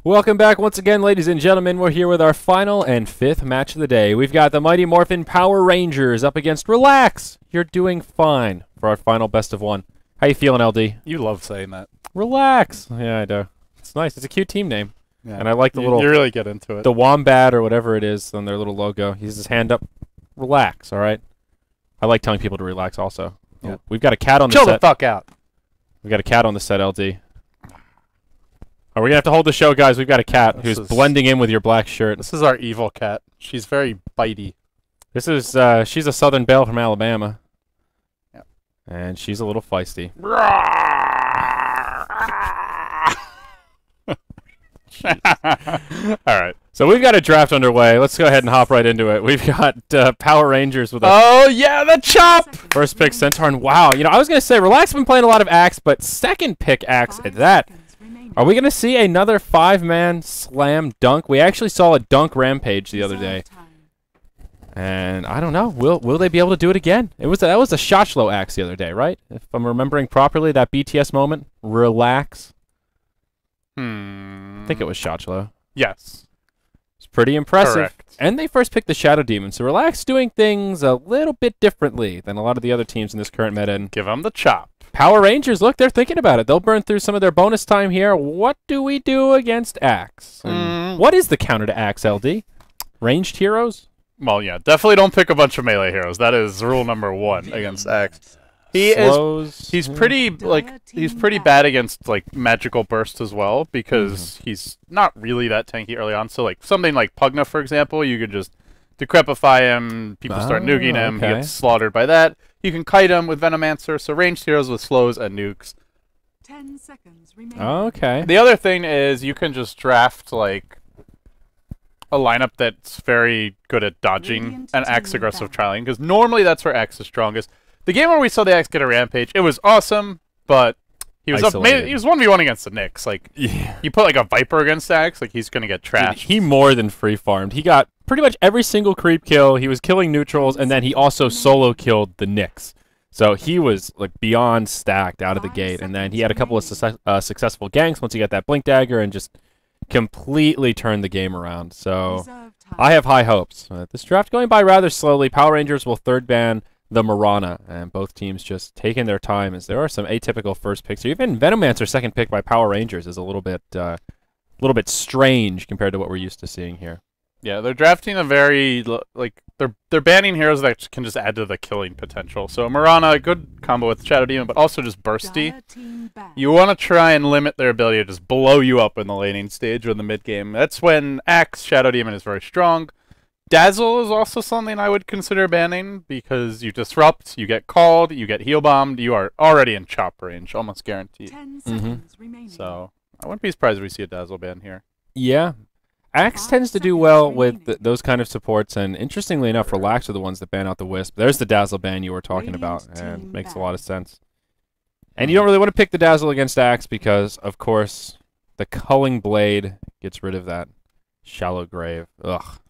Welcome back once again, ladies and gentlemen. We're here with our final and fifth match of the day. We've got the Mighty Morphin Power Rangers up against Relax. You're doing fine for our final best of one. How you feeling, LD? You love saying that. Relax. Yeah, I do. It's nice. It's a cute team name. Yeah. And I like the little... You really get into it. The wombat or whatever it is on their little logo. He has his hand up. Relax, all right? I like telling people to relax also. Yeah. We've got a cat on the Chill set. the fuck out. We've got a cat on the set, LD. Are we going to have to hold the show, guys? We've got a cat who's blending in with your black shirt. This is our evil cat. She's very bitey. This is, she's a Southern Belle from Alabama. Yep. And she's a little feisty. All right. So we've got a draft underway. Let's go ahead and hop right into it. We've got Power Rangers with a... Oh, yeah, the chop! First pick, Centaur. And wow, you know, I was going to say, Relax been playing a lot of Axe, but second pick Axe at that. Are we going to see another 5-man slam dunk? We actually saw a dunk rampage the other day. And I don't know. Will they be able to do it again? That was a Shachlo Axe the other day, right? If I'm remembering properly, that BTS moment. Relax. I think it was Shachlo. Yes. It's pretty impressive. Correct. And they first picked the Shadow Demon, so Relax doing things a little bit differently than a lot of the other teams in this current meta. And give them the chop. Power Rangers, look, they're thinking about it. They'll burn through some of their bonus time here. What do we do against Axe? What is the counter to Axe, LD? Ranged heroes? Well, yeah, definitely don't pick a bunch of melee heroes. That is rule number 1 against Axe. He's pretty bad against like magical burst as well because he's not really that tanky early on. So like something like Pugna, for example, you could just decrepify him, people start nuking him, he gets slaughtered by that. You can kite him with Venomancer, so ranged heroes with slows and nukes. 10 seconds remaining. Okay. The other thing is you can just draft like a lineup that's very good at dodging and Axe aggressive trialing, because normally that's where Axe is strongest. The game where we saw the Axe get a rampage, it was awesome, but he was he was 1v1 against the Knicks. Like, you put like a Viper against Axe, like he's gonna get trashed. He more than free farmed. He got pretty much every single creep kill. He was killing neutrals, and then he also solo killed the Knicks. So he was like beyond stacked out of the gate, and then he had a couple of successful ganks once he got that blink dagger and just completely turned the game around. So I have high hopes. This draft going by rather slowly. Power Rangers will third ban the Marana, and both teams just taking their time as there are some atypical first picks. Even Venomancer second pick by Power Rangers is a little bit strange compared to what we're used to seeing here. Yeah, they're drafting a very like they're banning heroes that can just add to the killing potential. So Marana, a good combo with Shadow Demon, but also just bursty. You want to try and limit their ability to just blow you up in the laning stage or in the mid game. That's when Axe Shadow Demon is very strong. Dazzle is also something I would consider banning because you disrupt, you get called, you get heal bombed, you are already in chop range, almost guaranteed. 10 seconds remaining. So I wouldn't be surprised if we see a Dazzle ban here. Yeah. Axe tends to do well with those kind of supports, and interestingly enough, Relax are the ones that ban out the Wisp. There's the Dazzle ban you were talking about, and makes a lot of sense. And you don't really want to pick the Dazzle against Axe because, of course, the Culling Blade gets rid of that shallow grave. Ugh.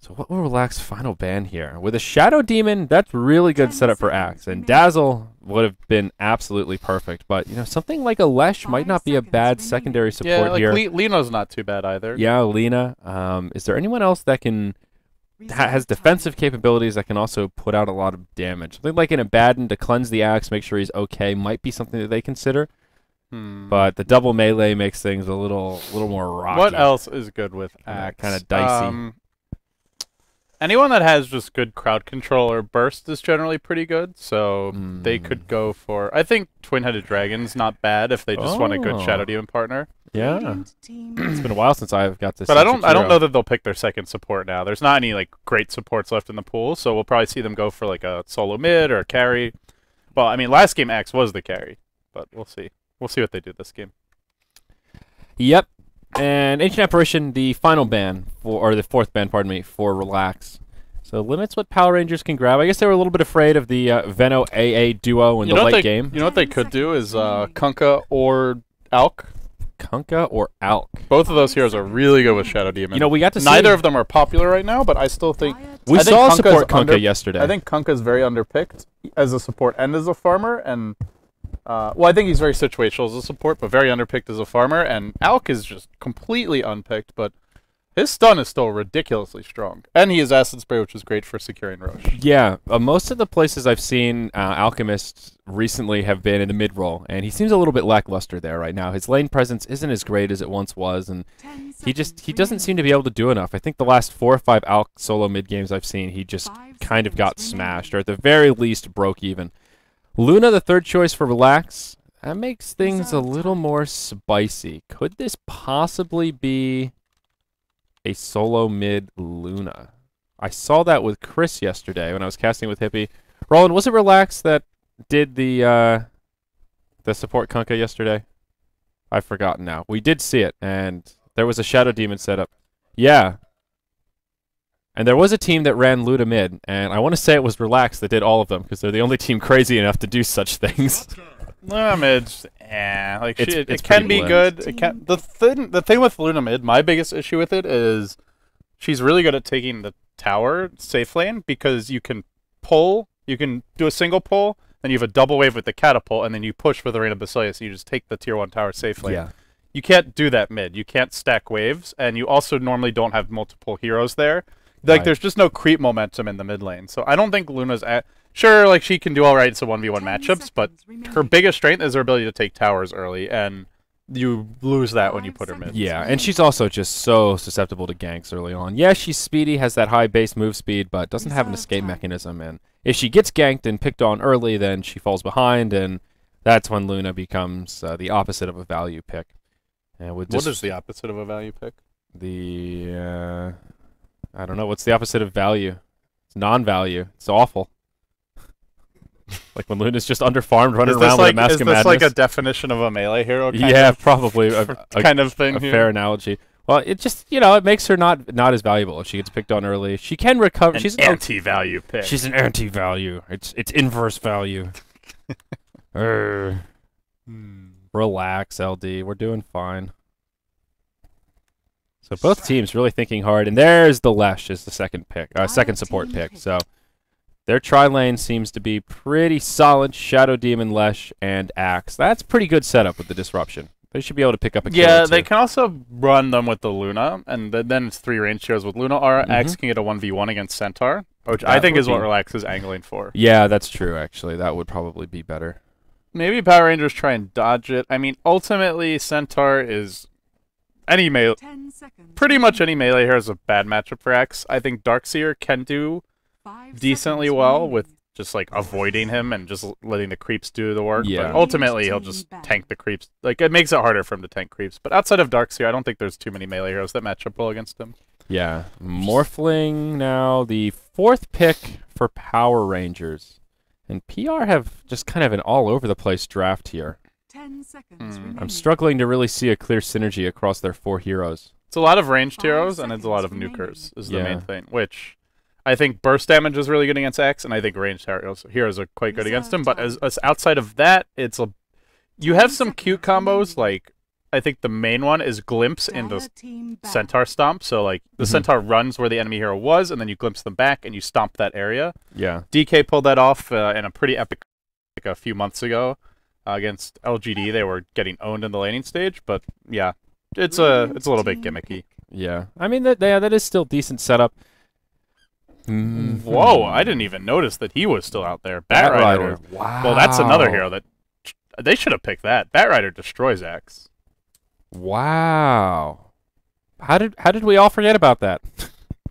So what will Relax final ban here? With a Shadow Demon, that's really good setup for Axe, and Dazzle would have been absolutely perfect. But, you know, something like a Lesh might not be a bad secondary support here. Yeah, like Lena's not too bad either. Yeah, Lena. Is there anyone else that can has defensive capabilities that can also put out a lot of damage? Something like an Abaddon to cleanse the Axe, make sure he's okay, might be something that they consider. But the double melee makes things a little more rocky. What else is good with Axe? Kind of dicey. Anyone that has just good crowd control or burst is generally pretty good, so they could go for... I think Twin-Headed Dragon's not bad if they just want a good Shadow Demon partner. Yeah. It's been a while since I've got this. But I don't know that they'll pick their second support now. There's not any like great supports left in the pool, so we'll probably see them go for like a solo mid or a carry. Well, I mean, last game Axe was the carry, but we'll see. We'll see what they do this game. Yep. And Ancient Apparition, the final ban, or the fourth ban, pardon me, for Relax. So limits what Power Rangers can grab. I guess they were a little bit afraid of the Veno AA duo in the late game. You know what they could do is Kunkka or Alk. Kunkka or Alk. Both of those heroes are really good with Shadow Demon. You know, we got to see... Neither of them are popular right now, but I still think... We saw support Kunkka yesterday. I think Kunkka's very underpicked as a support and as a farmer, and Well, I think he's very situational as a support, but very underpicked as a farmer. And Alk is just completely unpicked, but his stun is still ridiculously strong. And he has Acid Spray, which is great for securing Roche. Yeah, most of the places I've seen Alchemist recently have been in the mid-roll, and he seems a little bit lackluster there right now. His lane presence isn't as great as it once was, and he doesn't seem to be able to do enough. I think the last 4 or 5 Alch solo mid games I've seen, he just kind of got smashed, or at the very least broke even. Luna, the third choice for Relax, that makes things a little more spicy. Could this possibly be a solo mid Luna? I saw that with Chris yesterday when I was casting with Hippie. Roland, was it Relax that did the support Kunkka yesterday? I've forgotten now. We did see it, and there was a Shadow Demon setup. Yeah. And there was a team that ran Luda mid, and I want to say it was Relax that did all of them, because they're the only team crazy enough to do such things. Luna mid's, like It's it can pretty be blend. good. It can. The thing with Luna mid, my biggest issue with it is she's really good at taking the tower safe lane, because you can pull, you can do a single pull, then you have a double wave with the catapult, and then you push with the Reign of Basilius, and you just take the tier 1 tower safe lane. Yeah. You can't do that mid. You can't stack waves, and you also normally don't have multiple heroes there. Like, Right. there's just no creep momentum in the mid lane. So I don't think Luna's sure, like, she can do all right in some 1v1 matchups, but her biggest strength is her ability to take towers early, and you lose that when you put her mid. Yeah, and she's also just so susceptible to ganks early on. Yeah, she's speedy, has that high base move speed, but doesn't have an escape mechanism. And if she gets ganked and picked on early, then she falls behind, and that's when Luna becomes the opposite of a value pick. And with What is the opposite of a value pick? I don't know. What's the opposite of value? It's non-value. It's awful. Like when Luna's just underfarmed, running around with a Mask of Is this Madness. like a definition of a melee hero? Yeah, probably a Kind of thing a here. fair analogy. Well, it just, it makes her not as valuable if she gets picked on early. She can recover. An She's anti-value pick. She's an anti-value. It's inverse value. Relax, LD. We're doing fine. So both teams really thinking hard, and there's the Lesh as the second support pick. So their tri-lane seems to be pretty solid. Shadow Demon, Lesh, and Axe. That's pretty good setup with the disruption. They should be able to pick up a kill. Yeah, or they two. can also run them with the Luna, and then it's 3 range heroes with Luna. Aura. Axe can get a 1v1 against Centaur, which I That think would is what be- Relax is angling for. Yeah, that's true, actually. That would probably be better. Maybe Power Rangers try and dodge it. I mean, ultimately, Centaur is pretty much any melee hero is a bad matchup for Axe. I think Darkseer can do decently well with just like avoiding him and just letting the creeps do the work. Yeah. But ultimately, he'll just tank the creeps. Like, it makes it harder for him to tank creeps. But outside of Darkseer, I don't think there's too many melee heroes that match up well against him. Yeah. Morphling now, the 4th pick for Power Rangers. And PR have just kind of an all-over-the-place draft here. 10 seconds I'm remaining. struggling to really see a clear synergy across their 4 heroes. It's a lot of ranged 5 heroes, and it's a lot of seconds nukers, is remaining. the Yeah. main thing. Which I think burst damage is really good against Axe, and I think ranged heroes are quite good against him. But as outside of that, you have some cute combos. Like, I think the main one is glimpse into Centaur Stomp. So, like, the Centaur runs where the enemy hero was, and then you glimpse them back, and you stomp that area. Yeah. DK pulled that off in a pretty epic like a few months ago against LGD. They were getting owned in the laning stage, but yeah, it's a little bit gimmicky. Yeah. I mean, that is still decent setup. Whoa, I didn't even notice that he was still out there. Batrider. Wow. Well, that's another hero that they should have picked that. Batrider destroys Axe. Wow. How did we all forget about that?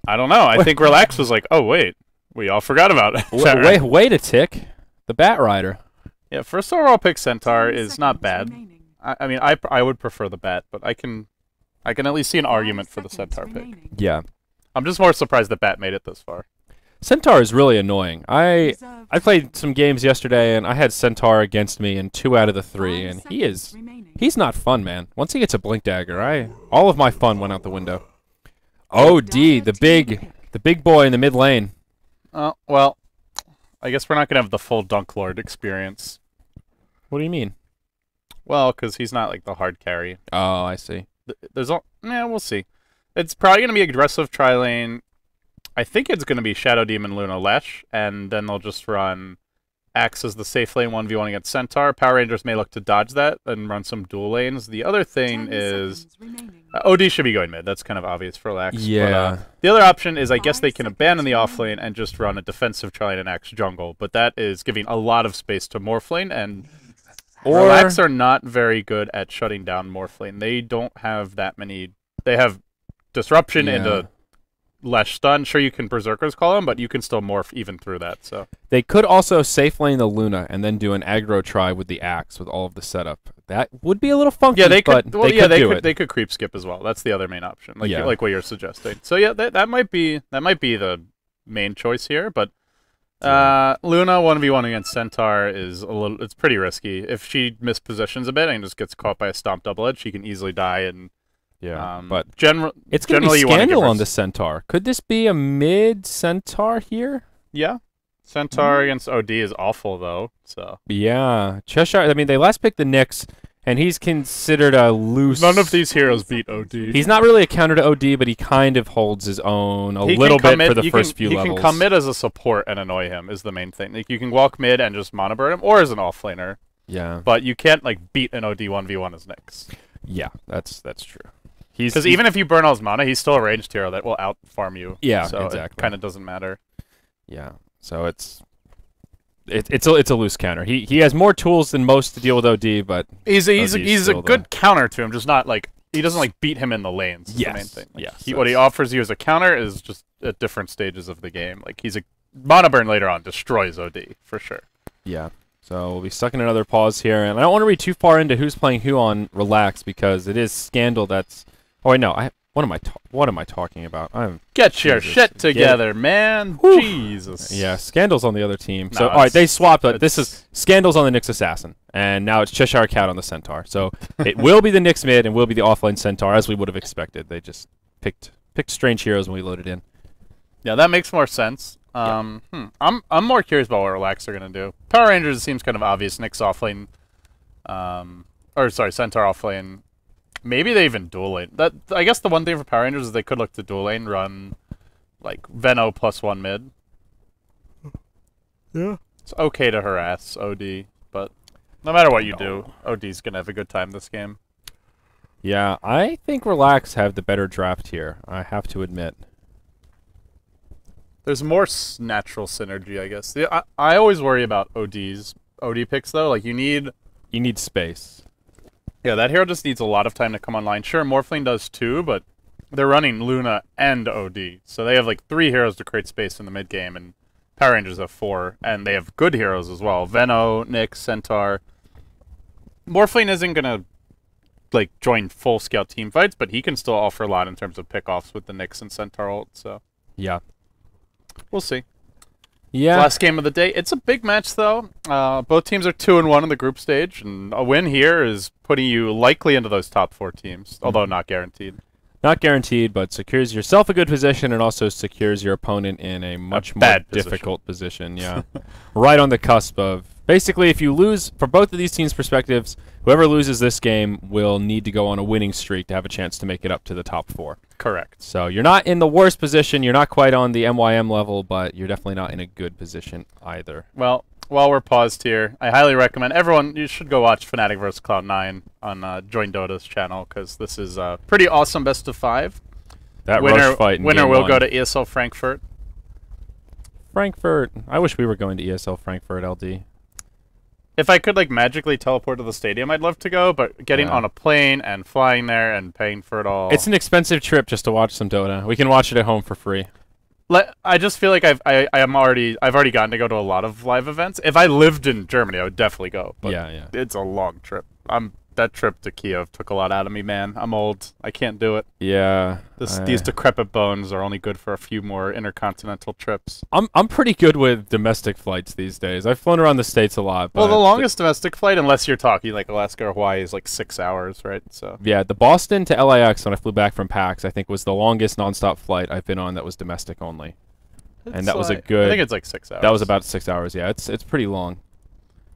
I don't know. I think Relax was like, oh wait, we all forgot about it. Wait a tick. The Batrider. Yeah, first overall pick Centaur is not bad. I mean, I would prefer the Bat, but I can at least see an argument for the Centaur pick. Yeah. I'm just more surprised the Bat made it this far. Centaur is really annoying. I played some games yesterday, and I had Centaur against me in 2 out of the 3, and he's not fun, man. Once he gets a Blink Dagger, all of my fun went out the window. Oh, D, the big boy in the mid lane. Well, I guess we're not gonna have the full Dunk Lord experience. What do you mean? Well, because he's not like the hard carry. Oh, I see. We'll see. It's probably gonna be aggressive tri-lane. I think it's gonna be Shadow Demon Luna Lesh, and then they'll just run Axe as the safe lane 1v1 against Centaur. Power Rangers may look to dodge that and run some dual lanes. The other thing 10 is seconds remaining. OD should be going mid. That's kind of obvious for Lax. Yeah. But, the other option is I guess 5 they can abandon the seconds off lane and just run a defensive Charlie and Axe jungle. But that is giving a lot of space to Morphlane, and Relax are not very good at shutting down Morphlane. They don't have that many. They have disruption into less stun. Sure, you can Berserker's Call them, but you can still morph even through that. So They could also safe lane the Luna and then do an aggro try with the Axe with all of the setup. That would be a little funky, yeah, they could. but Well, they could do could. it. They could creep skip as well. That's the other main option, like Yeah. like what you're suggesting. So yeah, that might be the main choice here. But Luna 1v1 against Centaur is it's pretty risky. If she mispositions a bit and just gets caught by a stomp double edge, she can easily die. And but it's it's going to be generally you wanna give Scandal her on the Centaur. Could this be a mid Centaur here? Yeah, Centaur against OD is awful though. So Yeah, Cheshire. I mean, they last picked the Nyx, and he's considered a loose. none of these heroes beat OD. He's not really a counter to OD, but he kind of holds his own a He can little bit come for mid- the you first can, few he levels. can come mid as a support and annoy him is the main thing. Like you can walk mid and just mono burn him, or as an offlaner, Yeah, but you can't like beat an OD 1v1 as Nyx. yeah, that's true. Because even if you burn all his mana, he's still a ranged hero that will out farm you. Yeah, so exactly. it kind of doesn't matter. Yeah, so it's a loose counter. He has more tools than most to deal with OD, but He's a still good counter to him, just not like he doesn't like beat him in the lanes. Is the main Yes, thing. Like, yes, what he offers you as a counter is just at different stages of the game. Like he's a mana burn later on destroys OD for sure. yeah. So we'll be stuck in another pause here, and I don't want to read too far into who's playing who on Relax because it is Scandal that's. Oh wait, no. What am I talking about? Get your Jesus. shit together, man. Whew. Jesus. Yeah, Scandal's on the other team. So No, all right, they it's- swapped. But this it's- is Scandal's on the Nyx Assassin, and now it's Cheshire Cat on the Centaur. So it will be the Nyx mid and will be the offlane Centaur as we would have expected. They just picked strange heroes when we loaded in. Yeah, that makes more sense. I'm more curious about what Relax are gonna do. Power Rangers seems kind of obvious. Nyx offlane, Centaur offlane. Maybe they even dual lane. That I guess the one thing for Power Rangers is they could look to dual lane, run like Veno +1 mid. Yeah. It's okay to harass OD, but no matter what you do, OD's gonna have a good time this game. Yeah, I think Relax have the better draft here. I have to admit. There's more natural synergy, I guess. I always worry about OD picks though. Like you need space. Yeah, that hero just needs a lot of time to come online. Sure, Morphling does too, but they're running Luna and OD. So they have like 3 heroes to create space in the mid game, and Power Rangers have 4, and they have good heroes as well. Veno, Nyx, Centaur. Morphling isn't going to like join full-scale team fights, but he can still offer a lot in terms of pickoffs with the Nyx and Centaur ult, so Yeah. we'll see. Yeah. Last game of the day. It's a big match, though. Both teams are 2-1 in the group stage, and a win here is putting you likely into those top 4 teams, although not guaranteed. Not guaranteed, but secures yourself a good position and also secures your opponent in a much more bad position. difficult position. Yeah. Right on the cusp of. Basically, if you lose, for both of these teams' perspectives, whoever loses this game will need to go on a winning streak to have a chance to make it up to the top 4. Correct. So you're not in the worst position. You're not quite on the MYM level, but you're definitely not in a good position either. Well, while we're paused here, I highly recommend everyone, you should go watch Fnatic vs. Cloud9 on Join Dota's channel, because this is a pretty awesome best of 5. That rush fight in winner game will 1. go to ESL Frankfurt. Frankfurt. I wish we were going to ESL Frankfurt, LD. If I could like magically teleport to the stadium, I'd love to go, but getting Yeah. on a plane and flying there and paying for it all. It's an expensive trip just to watch some Dota. We can watch it at home for free. I just feel like I've already gotten to go to a lot of live events. If I lived in Germany, I would definitely go. But Yeah. it's a long trip. That trip to Kiev took a lot out of me, man. I'm old. I can't do it. Yeah. These decrepit bones are only good for a few more intercontinental trips. I'm pretty good with domestic flights these days. I've flown around the States a lot. But Well, the longest domestic flight, unless you're talking like Alaska or Hawaii, is like 6 hours, right? So Yeah, the Boston to LAX when I flew back from PAX, I think was the longest nonstop flight I've been on that was domestic only. And that was a good. I think it's like 6 hours. That was about 6 hours. Yeah, it's pretty long.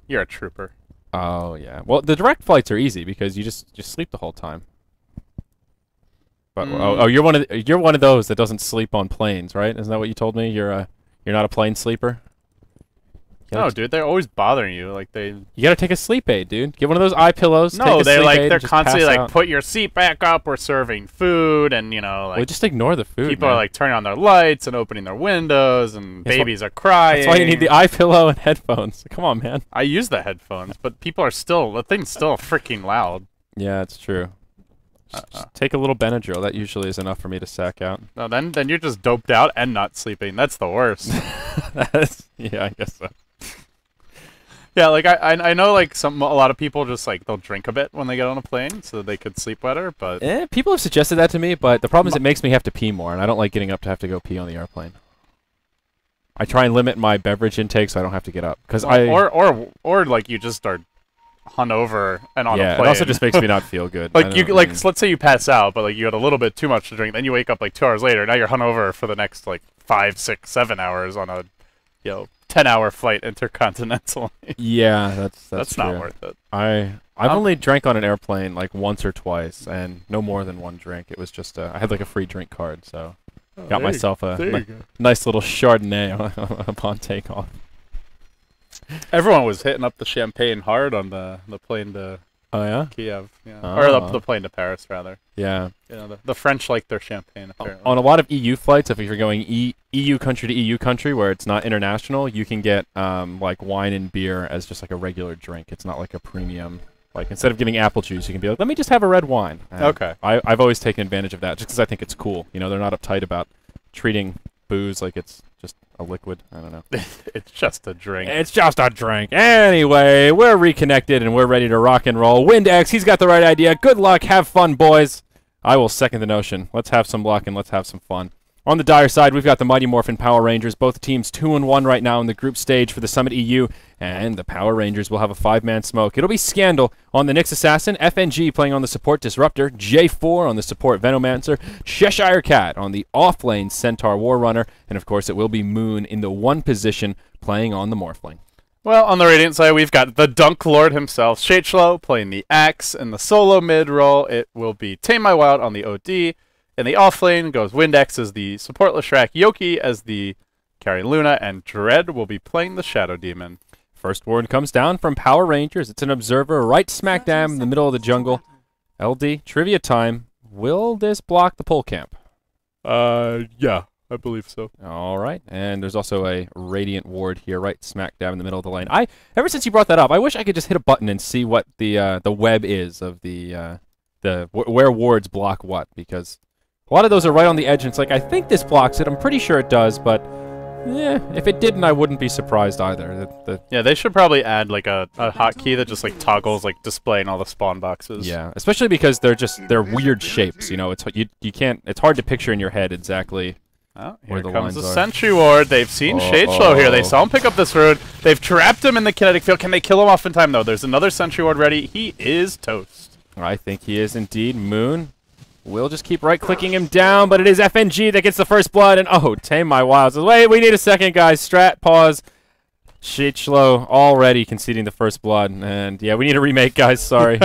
You're a trooper. Oh yeah. Well, the direct flights are easy because you just sleep the whole time. But you're one of those that doesn't sleep on planes, right? Isn't that what you told me? You're not a plane sleeper. No, dude, they're always bothering you. Like You gotta take a sleep aid, dude. Get one of those eye pillows. No, they're they're constantly like, put your seat back up. We're serving food, and like. Well, just ignore the food. People man. are like turning on their lights and opening their windows, and babies are crying. That's why you need the eye pillow and headphones. Come on, man. I use the headphones, but people are the thing's still freaking loud. Yeah, it's true. Just take a little Benadryl. That usually is enough for me to sack out. No, then you're just doped out and not sleeping. That's the worst. Yeah, I guess so. Yeah, like I know like a lot of people just like they'll drink a bit when they get on a plane so that they could sleep better, but people have suggested that to me, but the problem is it makes me have to pee more, and I don't like getting up to have to go pee on the airplane. I try and limit my beverage intake so I don't have to get up or like you just start hungover and on a plane. It also just makes me not feel good. Like let's say you pass out, but like you had a little bit too much to drink, then you wake up like 2 hours later. Now you're hungover for the next like 5, 6, 7 hours on a 10-hour flight intercontinental. Yeah, that's not worth it. I've only drank on an airplane like once or twice, and no more than one drink. It was just I had like a free drink card, so got myself a nice little Chardonnay upon takeoff. Everyone was hitting up the champagne hard on the plane to Kiev, or the plane to Paris rather. Yeah. The French like their champagne apparently. On a lot of EU flights, if you're going EU country to EU country where it's not international, you can get like wine and beer as just like a regular drink. It's not like a premium. Like instead of getting apple juice, you can be like, let me just have a red wine. And okay. I've always taken advantage of that just because I think it's cool. They're not uptight about treating booze like it's just a liquid. I don't know. It's just a drink. It's just a drink. Anyway, we're reconnected and we're ready to rock and roll. Windex, he's got the right idea. Good luck. Have fun, boys. I will second the notion. Let's have some luck and let's have some fun. On the dire side, we've got the Mighty Morphin Power Rangers. Both teams 2-1 right now in the group stage for the Summit EU. And the Power Rangers will have a 5-man smoke. It'll be Scandal on the Nyx Assassin, FNG playing on the support Disruptor, J4 on the support Venomancer, Cheshire Cat on the off-lane Centaur Warrunner, and of course it will be Moon in the 1 position playing on the Morphling. Well, on the Radiant side, we've got the Dunk Lord himself, Shachlo, playing the Axe. In the solo mid role, it will be Tame My Wild on the OD. In the off-lane goes Windex as the support Leshrac, Yoki as the carry Luna, and Dread will be playing the Shadow Demon. First ward comes down from Power Rangers. It's an observer right smack dab in the middle of the jungle. LD, trivia time. Will this block the pole camp? Yeah, I believe so. All right, and there's also a Radiant ward here, right smack dab in the middle of the lane. Ever since you brought that up, I wish I could just hit a button and see what the web is of where wards block what, because a lot of those are right on the edge, and it's like, I think this blocks it. I'm pretty sure it does, but if it didn't, I wouldn't be surprised either. Yeah, they should probably add like a hotkey that just like toggles like displaying all the spawn boxes. Yeah, especially because they're weird shapes. You can't. It's hard to picture in your head exactly. Oh, where here the comes lines the are. Sentry Ward. They've seen Shachlo here. They saw him pick up this rune. They've trapped him in the kinetic field. Can they kill him off in time though? There's another Sentry Ward ready. He is toast. I think he is indeed. Moon. We'll just keep right-clicking him down, but it is FNG that gets the first blood, and Tame My Wild says, wait, we need a second, guys. Strat, pause. Shachlo already conceding the first blood, and yeah, we need a remake, guys. Sorry.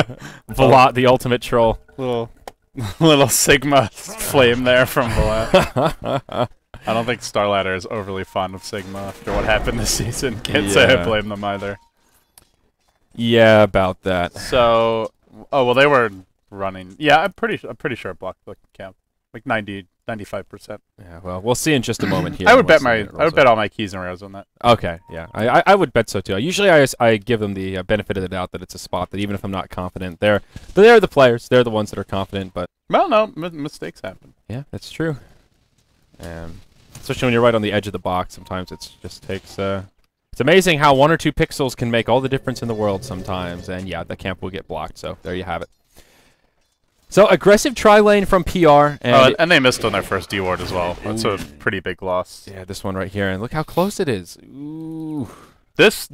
Volat, the ultimate troll. Little Sigma flame there from Volat. I don't think Starladder is overly fond of Sigma after what happened this season. Can't say I blame them either. Yeah, about that. So, well, they were running. Yeah, I'm pretty sure it blocked the camp, like 95%. Yeah, well, we'll see in just a moment here. I would bet all my keys and rares on that. Okay, yeah, I would bet so too. Usually, I give them the benefit of the doubt that it's a spot that even if I'm not confident, they're the players. They're the ones that are confident. But well, no, mistakes happen. Yeah, that's true. Especially when you're right on the edge of the box, sometimes it just takes. It's amazing how 1 or 2 pixels can make all the difference in the world sometimes. And yeah, the camp will get blocked. So there you have it. So, aggressive tri-lane from PR. And they missed on their first D-ward as well. That's a pretty big loss. Yeah, this one right here. And look how close it is. Ooh. This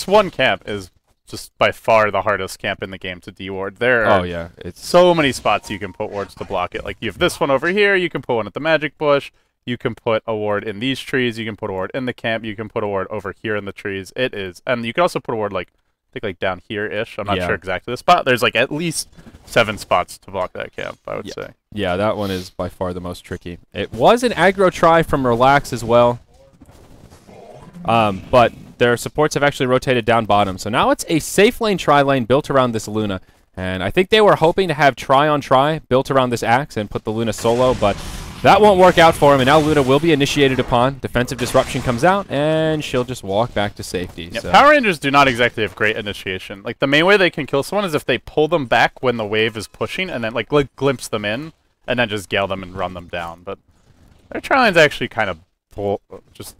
one camp is just by far the hardest camp in the game to D-ward. There are it's so many spots you can put wards to block it. Like, you have this one over here. You can put one at the magic bush. You can put a ward in these trees. You can put a ward in the camp. You can put a ward over here in the trees. It is. And you can also put a ward, like, I think like down here-ish. I'm not sure exactly the spot. There's like at least 7 spots to block that camp, I would say. Yeah, that one is by far the most tricky. It was an aggro try from Relax as well. But their supports have actually rotated down bottom. So now it's a safe lane tri-lane built around this Luna. And I think they were hoping to have try on try built around this Axe and put the Luna solo, but that won't work out for him, and now Luna will be initiated upon. Defensive Disruption comes out, and she'll just walk back to safety. Yeah, so. Power Rangers do not exactly have great initiation. Like, the main way they can kill someone is if they pull them back when the wave is pushing, and then, like glimpse them in, and then just gale them and run them down. But their tri-lane's actually kind of just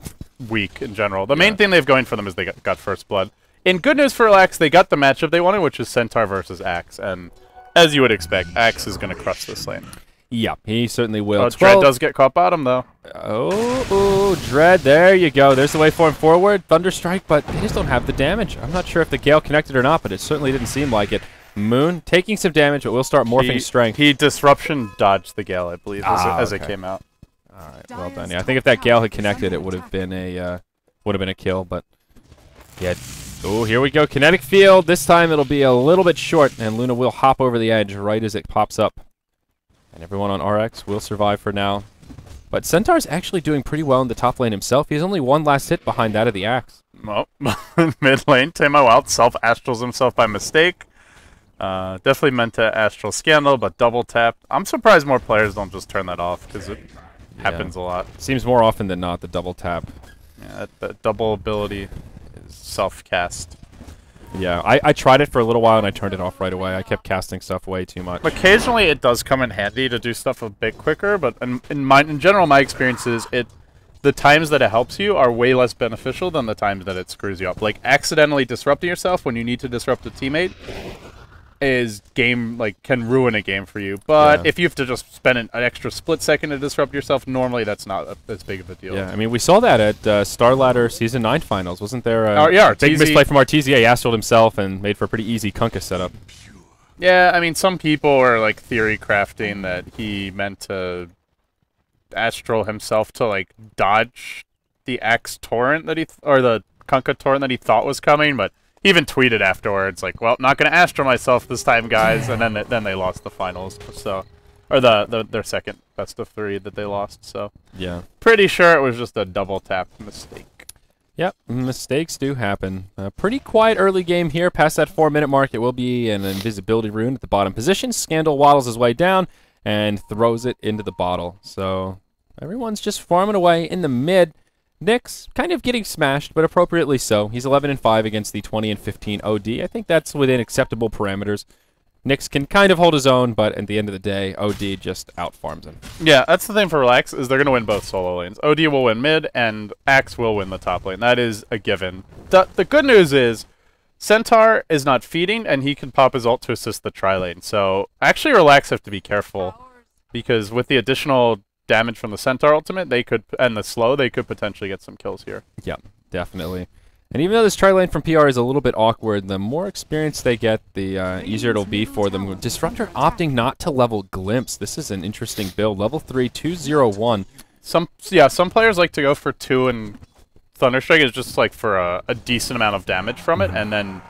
weak in general. The main thing they have going for them is they got First Blood. In good news for Axe, they got the matchup they wanted, which is Centaur versus Axe, and as you would expect, Axe is going to crush this lane. Yeah, he certainly will. Oh, Dread does get caught bottom, though. Oh, Dread, there you go. There's the waveform forward, Thunderstrike, but they just don't have the damage. I'm not sure if the Gale connected or not, but it certainly didn't seem like it. Moon taking some damage, but will start morphing strength. He Disruption dodged the Gale, I believe, as it came out. All right, well done. Yeah, I think if that Gale had connected, it would have been a kill, but yeah. Oh, here we go. Kinetic field. This time it'll be a little bit short, and Luna will hop over the edge right as it pops up. And everyone on RX will survive for now. But Centaur's actually doing pretty well in the top lane himself. He has only one last hit behind that of the Axe. Well, mid lane, Tamo Wild self-astrals himself by mistake. Definitely meant to astral Scandal, but double tap. I'm surprised more players don't just turn that off, because it happens a lot. Seems more often than not, the double tap. Yeah, that double ability is self-cast. Yeah, I tried it for a little while and I turned it off right away. I kept casting stuff way too much. Occasionally it does come in handy to do stuff a bit quicker, but in general, my experience is the times that it helps you are way less beneficial than the times that it screws you up. Like, accidentally disrupting yourself when you need to disrupt a teammate can ruin a game for you. But if you have to just spend an extra split second to disrupt yourself, normally that's not as big of a deal. Yeah, I mean, we saw that at Star Ladder Season 9 finals. Wasn't there a big misplay from Artesia? He astraled himself and made for a pretty easy Kunkka setup. Yeah, I mean, some people are, like, theory crafting that he meant to astral himself to, like, dodge the Axe torrent that or the Kunkka torrent that he thought was coming, but he even tweeted afterwards, like, well, not going to astral myself this time, guys, and then they lost the finals, so, or their second best of 3 that they lost, so. Yeah. Pretty sure it was just a double tap mistake. Yep, mistakes do happen. Pretty quiet early game here. Past that 4-minute mark, it will be an invisibility rune at the bottom position. Scandal waddles his way down and throws it into the bottle. So everyone's just farming away in the mid. Nyx kind of getting smashed, but appropriately so. He's 11-5 against the 20-15 OD. I think that's within acceptable parameters. Nyx can kind of hold his own, but at the end of the day, OD just outfarms him. Yeah, that's the thing for Relax, is they're going to win both solo lanes. OD will win mid, and Axe will win the top lane. That is a given. The good news is, Centaur is not feeding, and he can pop his ult to assist the tri-lane. So, actually, Relax have to be careful, because with the additional damage from the Centaur ultimate, and the slow, they could potentially get some kills here. Yeah, definitely. And even though this tri-lane from PR is a little bit awkward, the more experience they get, the easier it'll be for them. Disruptor opting not to level Glimpse. This is an interesting build. Level 3, 201. Some players like to go for 2, and Thunderstrike is just like for a decent amount of damage from it, and then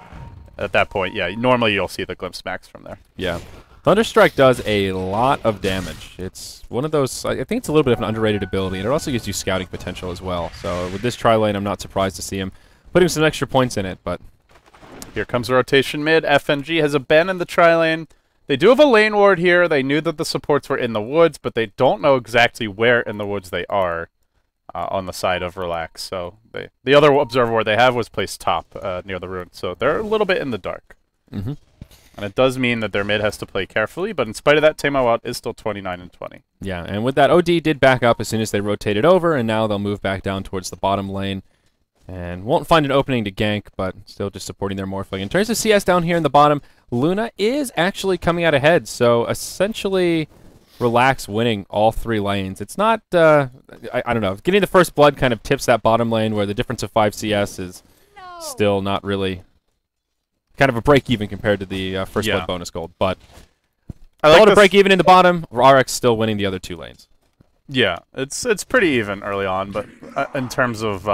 at that point, yeah, normally you'll see the Glimpse max from there. Yeah. Thunderstrike does a lot of damage. It's one of those, I think it's a little bit of an underrated ability, and it also gives you scouting potential as well. So with this tri-lane, I'm not surprised to see him putting some extra points in it, but... Here comes a rotation mid. FNG has a Ben in the tri-lane. They do have a lane ward here. They knew that the supports were in the woods, but they don't know exactly where in the woods they are on the side of Relax. So the other observer ward they have was placed top near the rune, so they're a little bit in the dark. Mm-hmm. And it does mean that their mid has to play carefully, but in spite of that, Tamo Out is still 29-20. Yeah, and with that, OD did back up as soon as they rotated over, and now they'll move back down towards the bottom lane. And won't find an opening to gank, but still just supporting their morphling. In terms of CS down here in the bottom, Luna is actually coming out ahead, so essentially Relax winning all 3 lanes. It's not, I don't know, getting the first blood kind of tips that bottom lane where the difference of 5 CS is still not really... kind of a break-even compared to the first blood bonus gold, but I like to break even in the bottom. RX still winning the other 2 lanes. Yeah, it's pretty even early on, but in terms of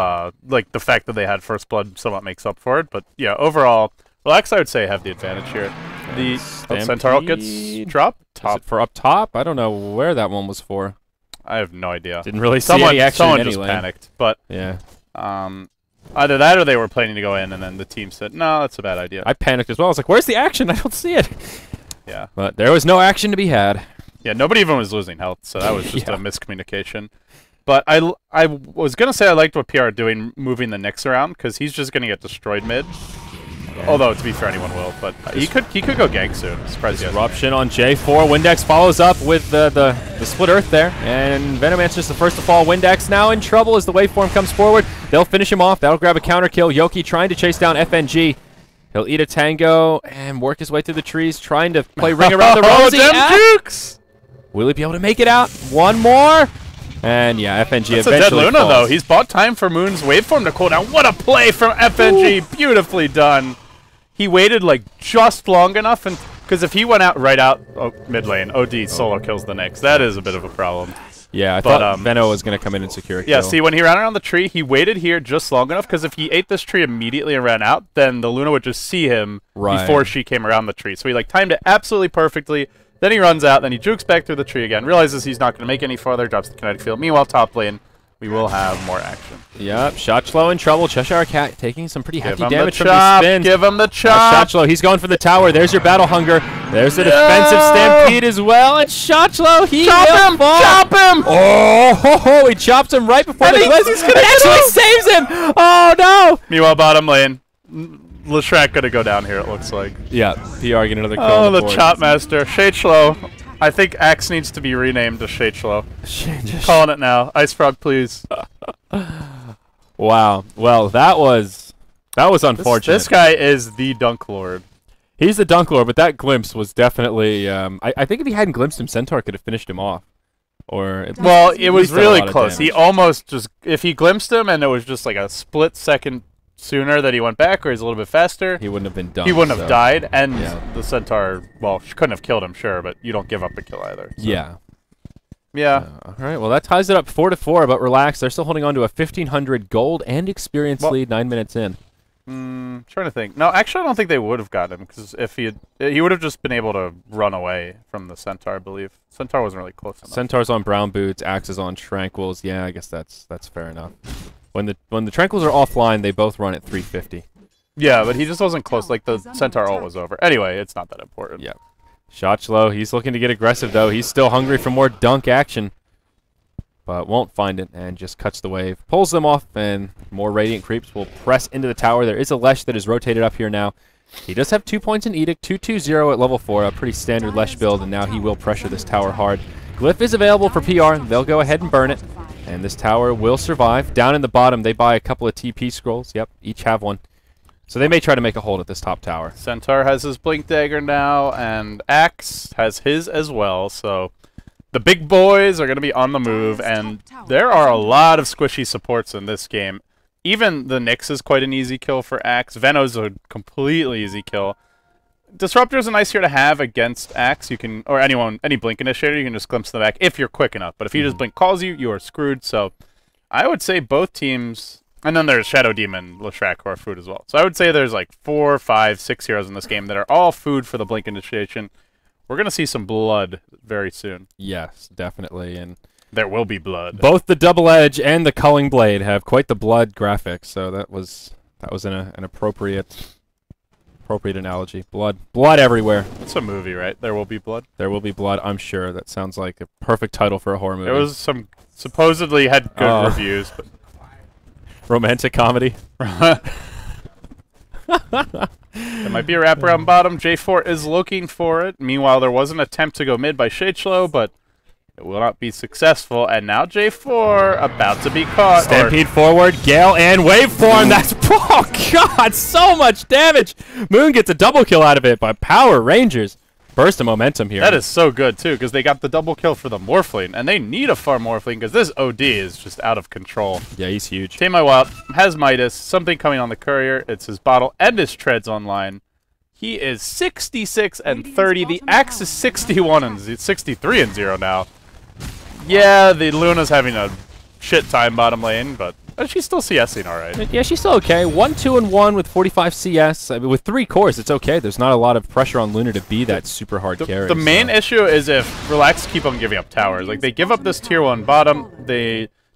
like the fact that they had first blood somewhat makes up for it. But yeah, overall, Relax I would say have the advantage here. The Centaur ult gets dropped top. Is it for up top? I don't know where that one was for. I have no idea. Didn't really see any action someone in any just lane. panicked, but yeah. Either that or they were planning to go in, and then the team said, no, that's a bad idea. I panicked as well. I was like, where's the action? I don't see it. Yeah. But there was no action to be had. Yeah, nobody even was losing health, so that was just Yeah. a miscommunication. But I was going to say I liked what PR doing, moving the Nyx around, because he's just going to get destroyed mid. Yeah. Although, to be fair, anyone will. But he could go gank soon. Surprised he hasn't. Disruption on J4. Windex follows up with the split earth there. And Venomancer's the first to fall. Windex now in trouble as the waveform comes forward. They'll finish him off. That'll grab a counter kill. Yoki trying to chase down FNG. He'll eat a tango and work his way through the trees, trying to play ring around the rosy. Jukes! Will he be able to make it out? One more. And yeah, FNG That's eventually a dead Luna, falls. though. He's bought time for Moon's waveform to cool down. What a play from FNG. Ooh. Beautifully done. He waited like just long enough, and because if he went out right out mid lane, OD solo kills the Nyx. That is a bit of a problem. Yeah, I thought Veno was going to come in and secure a kill. Yeah, see, when he ran around the tree, he waited here just long enough, because if he ate this tree immediately and ran out, then the Luna would just see him before she came around the tree. So he like timed it absolutely perfectly. Then he runs out, then he jukes back through the tree again, realizes he's not going to make any farther, drops the kinetic field. Meanwhile, top lane, we will have more action. Yep, Shotchlo in trouble. Cheshire Cat taking some pretty hefty damage from chop, these spins. Give him the chop. Shotchlo, he's going for the tower. There's your battle hunger. There's the defensive stampede as well. And Shotchlo, he chop will him! fall. Chop him! Oh, ho, ho, he chops him right before the glitch. It actually saves him. Oh no! Meanwhile, bottom lane, Leshrac gonna go down here. It looks like. Yeah, PR getting another kill. Oh, the chop master, Shadeshlow. I think Axe needs to be renamed to Shadeshlow. Calling it now. Ice Frog, please. Wow. Well, that was unfortunate. This guy is the Dunk Lord. He's the Dunk Lord, but that glimpse was definitely. I think if he hadn't glimpsed him, Centaur could have finished him off. Or well, it was really close. He almost just if he glimpsed him and it was just like a split second sooner that he went back, or he's a little bit faster, he wouldn't have been done. He wouldn't have died, and the Centaur, well, she couldn't have killed him, sure, but you don't give up a kill either. So. Yeah. Yeah. All right. Well, that ties it up 4-4. But relax, they're still holding on to a 1,500 gold and experience lead 9 minutes in. Trying to think. No, actually, I don't think they would have got him, because if he would have just been able to run away from the Centaur, I believe. Centaur wasn't really close enough. Centaur's on brown boots, Axe is on tranquils. Yeah, I guess that's fair enough. When the tranquils are offline, they both run at 350. Yeah, but he just wasn't close. Like the Centaur ult was over. Anyway, it's not that important. Yeah. Shotchlo, he's looking to get aggressive though. He's still hungry for more dunk action, but won't find it and just cuts the wave, pulls them off, and more Radiant creeps will press into the tower. There is a Lesh that is rotated up here now. He does have 2 points in Edict, 2-2-0 at level 4, a pretty standard Lesh build, and now he will pressure this tower hard. Glyph is available for PR. They'll go ahead and burn it. And this tower will survive. Down in the bottom, they buy a couple of TP scrolls. Yep, each have one. So they may try to make a hold at this top tower. Centaur has his Blink Dagger now, and Axe has his as well. So the big boys are going to be on the move, and there are a lot of squishy supports in this game. Even the Nyx is quite an easy kill for Axe. Veno's a completely easy kill. Disruptor's a nice here to have against Axe. You can, or any Blink Initiator, you can just glimpse in the back if you're quick enough. But if he just Blink calls you, you are screwed. So I would say both teams, and then there's Shadow Demon, Leshrac, who are food as well. So I would say there's like 4, 5, 6 heroes in this game that are all food for the Blink Initiation. We're going to see some blood very soon. Yes, definitely. And there will be blood. Both the Double Edge and the Culling Blade have quite the blood graphics. So that was an appropriate analogy. Blood everywhere. It's a movie, right? There will be blood. There will be blood. I'm sure. That sounds like a perfect title for a horror movie. It was supposedly had good reviews, but romantic comedy. There might be a wraparound bottom. J4 is looking for it. Meanwhile, there was an attempt to go mid by Shadeshlow, but it will not be successful. And now J4 about to be caught. Stampede forward, Gale and Waveform. That's, oh god, so much damage. Moon gets a double kill out of it, but Power Rangers burst of momentum here. That is so good, too, because they got the double kill for the Morphling, and they need a farm Morphling, because this OD is just out of control. Yeah, he's huge. Tame My Wild has Midas, something coming on the courier. It's his bottle and his treads online. He is 66 and 30. The Axe is 61 and 63 and 0 now. Yeah, the Luna's having a shit time bottom lane, but she's still CSing all right. Yeah, she's still okay. 1-2-1 with 45 CS. I mean, with 3 cores, it's okay. There's not a lot of pressure on Luna to be that super hard carry. The main issue is if Relax keep on giving up towers. Like, they give up this tier 1 bottom.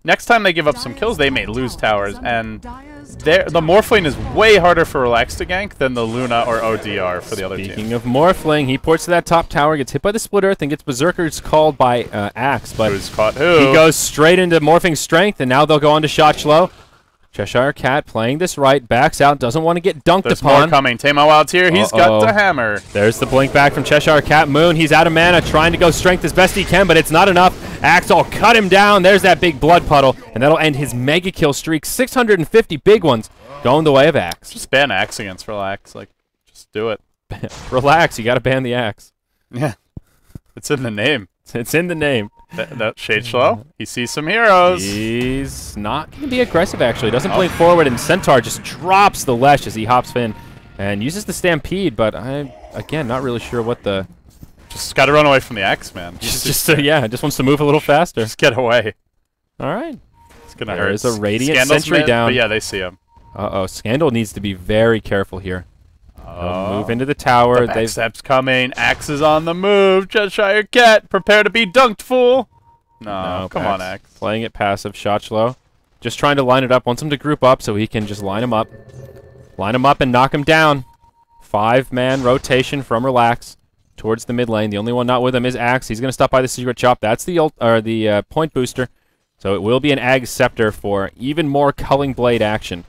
Next time they give up some kills, they may lose towers. And the Morphling is way harder for Relax to gank than the Luna or ODR for the other team. Speaking of Morphling, he ports to that top tower, gets hit by the Split Earth, and gets Berserkers called by Axe. But Who's caught who? he goes straight into Morphing Strength, and now they'll go on to Shotchlow. Cheshire Cat playing this right, backs out, doesn't want to get dunked There's upon. more coming. Tamo Wild's here. He's got the hammer. There's the blink back from Cheshire Cat. Moon, he's out of mana, trying to go strength as best he can, but it's not enough. Axe will cut him down. There's that big blood puddle, and that'll end his mega kill streak. 650 big ones going the way of Axe. Just ban Axe against Relax. Like, just do it. Relax, you got to ban the Axe. Yeah. It's in the name. It's in the name. That Shadeslow, he sees some heroes. He's not going to be aggressive, actually. Doesn't blink forward, and Centaur just drops the Lesh as he hops in and uses the Stampede, but I'm, again, not really sure what the... Just got to run away from the Axe, man. Yeah, just wants to move a little faster. Just get away. All right. It's going to hurt. There's a Radiant Scandal's Sentry mid, down. But yeah, they see him. Uh-oh, Scandal needs to be very careful here. Move into the tower. The backstep's coming. Axe is on the move. Cheshire Cat, prepare to be dunked, fool. No, come on, Axe. Playing it passive. Shotchlow. Just trying to line it up. Wants him to group up so he can just line him up. Line him up and knock him down. 5-man rotation from Relax towards the mid lane. The only one not with him is Axe. He's going to stop by the Secret Chop. That's the point booster. So it will be an Ag Scepter for even more Culling Blade action.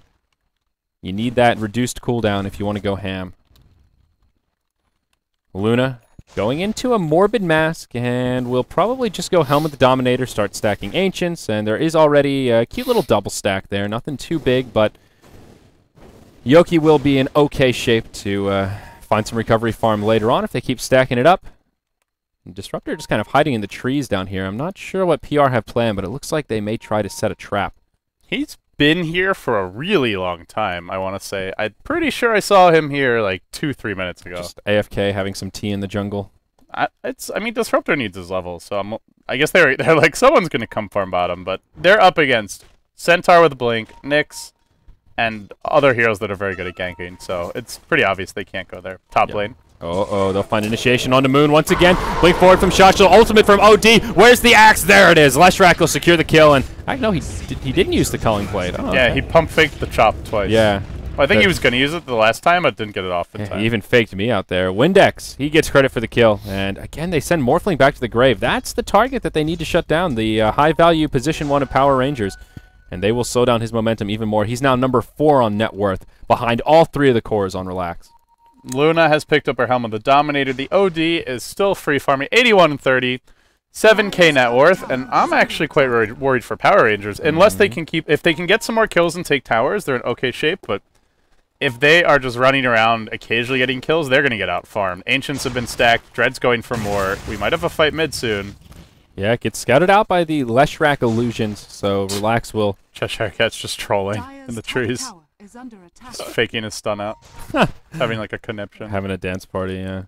You need that reduced cooldown if you want to go ham. Luna going into a Morbid Mask, and we'll probably just go Helm of the Dominator, start stacking Ancients, and there is already a cute little double stack there. Nothing too big, but Yoki will be in okay shape to find some recovery farm later on if they keep stacking it up. And Disruptor just kind of hiding in the trees down here. I'm not sure what PR have planned, but it looks like they may try to set a trap. He's been here for a really long time, I want to say. I'm pretty sure I saw him here like 2-3 minutes ago. Just AFK having some tea in the jungle. I mean, Disruptor needs his level, so I guess they're like, someone's going to come farm bottom, but they're up against Centaur with Blink, Nyx, and other heroes that are very good at ganking, so it's pretty obvious they can't go there. Top lane. Uh-oh, they'll find initiation onto Moon once again. Blink forward from Shotchlow, ultimate from OD. Where's the Axe? There it is. Leshrac will secure the kill, and I know he didn't use the Culling Blade. Oh, yeah, okay. he pump faked the chop twice. Yeah. Well, I think he was going to use it the last time, but didn't get it off in time. He even faked me out there. Windex, he gets credit for the kill. And again, they send Morphling back to the grave. That's the target that they need to shut down, the high-value position 1 of Power Rangers. And they will slow down his momentum even more. He's now number 4 on net worth, behind all 3 of the cores on Relax. Luna has picked up her Helm of the Dominator. The OD is still free farming, 81 and 30, 7k net worth, and I'm actually quite worried for Power Rangers. Unless they can if they can get some more kills and take towers, they're in okay shape, but if they are just running around occasionally getting kills, they're going to get out farmed. Ancients have been stacked, Dread's going for more. We might have a fight mid soon. Yeah, it gets scouted out by the Leshrac illusions, so Relax will... Cheshire Cat's just trolling in the trees. Just faking his stun out. Having like a conniption. Having a dance party, yeah.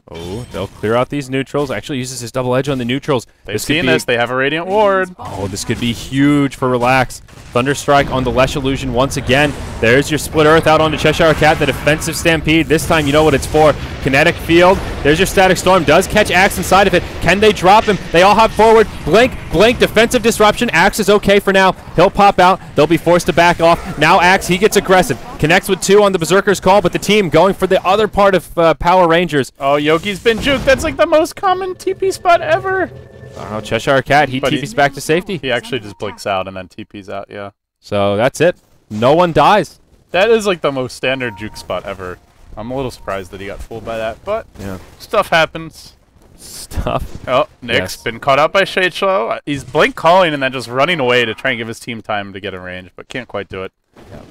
Oh, they'll clear out these neutrals. Actually uses his double edge on the neutrals. They've seen this. They have a Radiant Ward. Oh, this could be huge for Relax. Thunderstrike on the Lesh Illusion once again. There's your Split Earth out onto Cheshire Cat. The defensive Stampede. This time you know what it's for. Kinetic Field. There's your Static Storm. Does catch Axe inside of it. Can they drop him? They all hop forward. Blink, blink. Defensive Disruption. Axe is okay for now. He'll pop out. They'll be forced to back off. Now Axe, he gets aggressive. Connects with 2 on the Berserker's Call, but the team going for the other part of Power Rangers. Oh, Yoki's been juked. That's like the most common TP spot ever. Oh, Cheshire Cat, he TP's back to safety. He actually just blinks out and then TP's out, yeah. So that's it. No one dies. That is like the most standard juke spot ever. I'm a little surprised that he got fooled by that, but yeah, stuff happens. Stuff. Oh, Nick's been caught out by Shadeslow. He's blink calling and then just running away to try and give his team time to get in range, but can't quite do it. Yeah.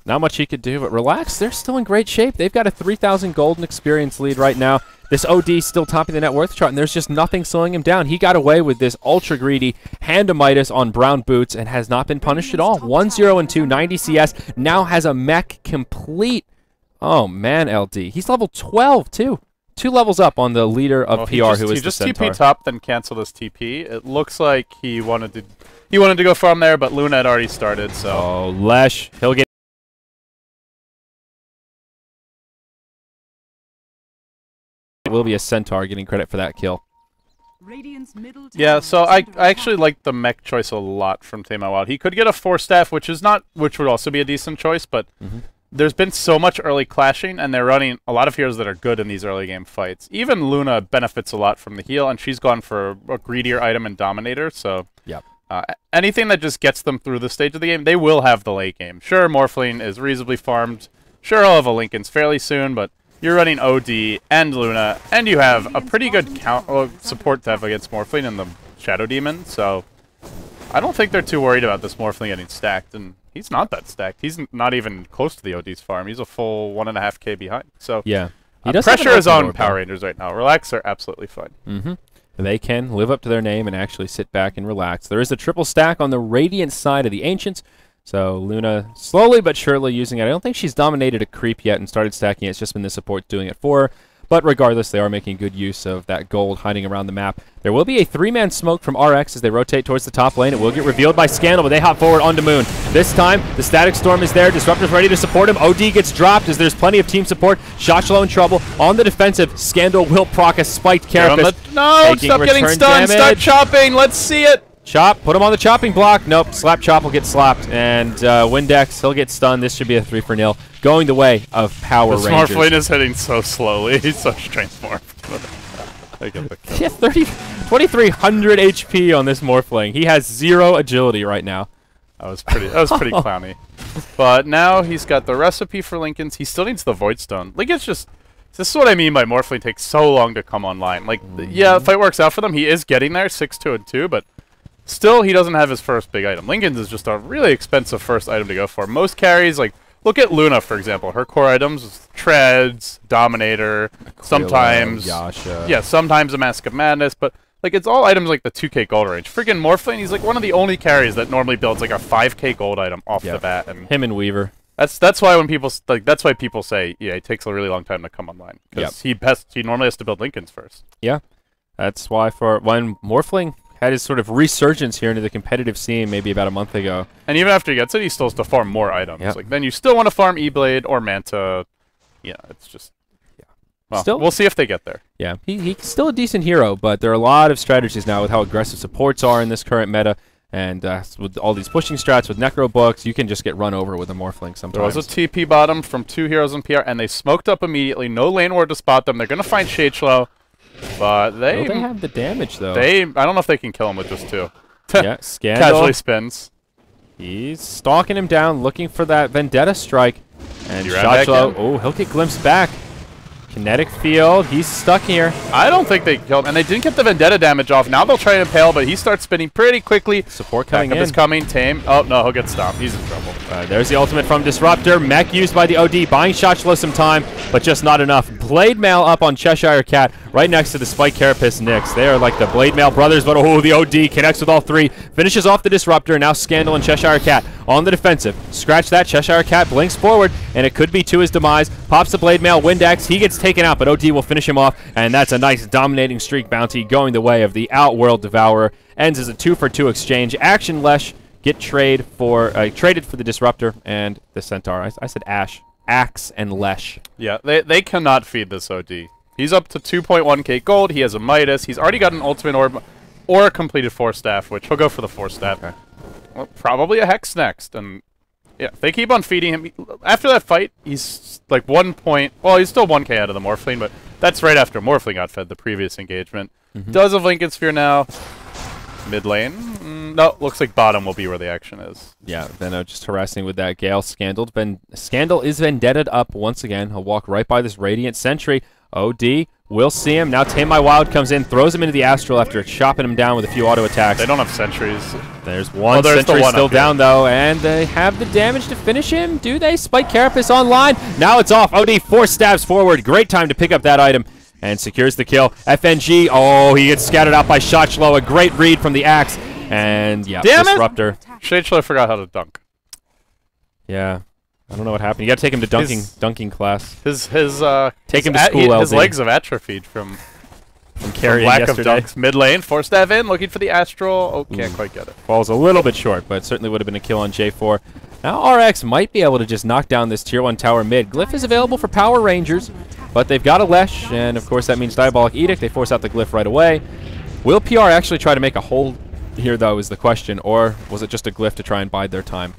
Not much he could do, but Relax, they're still in great shape. They've got a 3,000 golden experience lead right now. This OD still topping the net worth chart, and there's just nothing slowing him down. He got away with this ultra greedy Handamitis on brown boots and has not been punished at all. 1-0-2, 90 CS, now has a mech complete. Oh man, LD. He's level 12 too. 2 levels up on the leader of PR, who is the Centaur. He just TP top, then canceled his TP. It looks like he wanted to go from there, but Luna had already started, so. Oh, Lesh, he'll get. It will be a Centaur getting credit for that kill. Radiant's middle Yeah, tower so is I under actually attack. like the mech choice a lot from Tame Wild. He could get a 4-staff, which would also be a decent choice, but there's been so much early clashing, and they're running a lot of heroes that are good in these early game fights. Even Luna benefits a lot from the heal, and she's gone for a greedier item in Dominator, so Yep. anything that just gets them through the stage of the game, they will have the late game. Sure, Morphling is reasonably farmed. Sure, I'll have a Linken's fairly soon, but you're running OD and Luna, and you have a pretty good support to have against Morphling and the Shadow Demon, so I don't think they're too worried about this Morphling getting stacked, and he's not that stacked. He's not even close to the OD's farm. He's a full 1.5k behind. So Yeah. He does have an pressure is open on orb, Power though. Rangers right now. Relax are absolutely fine. They can live up to their name and actually sit back and relax. There is a triple stack on the Radiant side of the Ancients, so Luna slowly but surely using it. I don't think she's dominated a creep yet and started stacking it. It's just been the support doing it for her. But regardless, they are making good use of that gold hiding around the map. There will be a 3-man smoke from RX as they rotate towards the top lane. It will get revealed by Scandal, but they hop forward onto Moon. This time, the Static Storm is there. Disruptor's ready to support him. OD gets dropped as there's plenty of team support. Shotchlo in trouble. On the defensive, Scandal will proc a spiked Carapace. No, taking stop getting return stunned. Start damage. chopping. Let's see it. Chop, put him on the chopping block. Nope, Slap Chop will get slapped. And Windex, he'll get stunned. This should be a 3-0. Going the way of Power This Rangers. Morphling is hitting so slowly. He's so strength morphed. I get the kill. Yeah, 2,300 HP on this Morphling. He has 0 agility right now. That was pretty clowny. But now he's got the recipe for Linken's. He still needs the Void Stone. Linken's just... This is what I mean by Morphling takes so long to come online. Like, yeah, the fight works out for them. He is getting there, 6-2 and 2, but still he doesn't have his first big item. Linken's is just a really expensive first item to go for. Most carries, like, look at Luna, for example. Her core items is Treads, Dominator, sometimes... Yasha. Yeah, sometimes a Mask of Madness, but... Like, it's all items like the 2k gold range. Freaking Morphling, he's like one of the only carries that normally builds like a 5k gold item off the bat. And him and Weaver. that's why when people that's why people say, yeah, it takes a really long time to come online. Because he normally has to build Linken's first. Yeah. That's why when Morphling had his sort of resurgence here into the competitive scene maybe about a month ago. And even after he gets it, he still has to farm more items. Yep. Like then you still want to farm E-Blade or Manta. Yeah, it's just... Well, we'll see if they get there. Yeah, he's still a decent hero, but there are a lot of strategies now with how aggressive supports are in this current meta, and with all these pushing strats with Necro books, you can just get run over with a Morphling sometimes. There was a TP bottom from 2 heroes in PR, and they smoked up immediately. No lane ward to spot them. They're going to find Shadeshlow, but they have the damage, though. I don't know if they can kill him with just 2. Yeah, Scandal. Casually spins. He's stalking him down, looking for that Vendetta strike. And He ran back Shotchlo, in. he'll get glimpsed back. Kinetic field, he's stuck here. I don't think they killed him, and they didn't get the Vendetta damage off. Now they'll try to impale, but he starts spinning pretty quickly. Support coming Backup in. is coming. Tame. Oh, no, he'll get stomped. He's in trouble. There's the ultimate from Disruptor. Mech used by the OD, buying Shotchlo some time, but just not enough. Blade Mail up on Cheshire Cat, right next to the Spike Carapace Nyx. They are like the Blade Mail brothers, but the OD connects with all 3, finishes off the Disruptor. Now Scandal and Cheshire Cat on the defensive. Scratch that, Cheshire Cat blinks forward, and it could be to his demise. Pops the Blade Mail, Windex, he gets taken out, but OD will finish him off, and that's a nice dominating streak bounty going the way of the Outworld Devourer. Ends as a 2-for-2 exchange. Action Lesh get traded for the Disruptor and the Centaur. I said Axe and Lesh. Yeah, they cannot feed this OD. He's up to 2.1k gold. He has a Midas. He's already got an Ultimate Orb or a completed 4-staff, which he'll go for the 4-staff. Okay. Well, probably a Hex next, and yeah, if they keep on feeding him. After that fight, he's like 1 point... Well, he's still 1k out of the Morphling, but that's right after Morphling got fed the previous engagement. Does have Linken's Sphere now. Mid lane? No, looks like bottom will be where the action is. Yeah, Venno just harassing with that Gale. Scandal is Vendetta'd up once again. He'll walk right by this Radiant Sentry. OD will see him. Now Tame My Wild comes in, throws him into the Astral after chopping him down with a few auto attacks. They don't have sentries. There's one sentry still down, though, and they have the damage to finish him. Do they? Spike Carapace online. Now it's off. OD 4 stabs forward. Great time to pick up that item and secures the kill. FNG, he gets scattered out by Shotchlo. A great read from the Axe. And, yeah, Damn Disruptor. Shadeshlow forgot how to dunk. Yeah. I don't know what happened. You got to take him to dunking class. Take him to school, his LD. legs have atrophied from carrying lack yesterday. of dunks. Mid lane, 4-staff in, looking for the Astral. Oh, can't quite get it. Falls a little bit short, but certainly would have been a kill on J4. Now RX might be able to just knock down this Tier 1 tower mid. Glyph is available for Power Rangers, but they've got a Lesh, and of course that means Diabolic Edict. They force out the Glyph right away. Will PR actually try to make a hold here, though, is the question, or was it just a glyph to try and bide their time?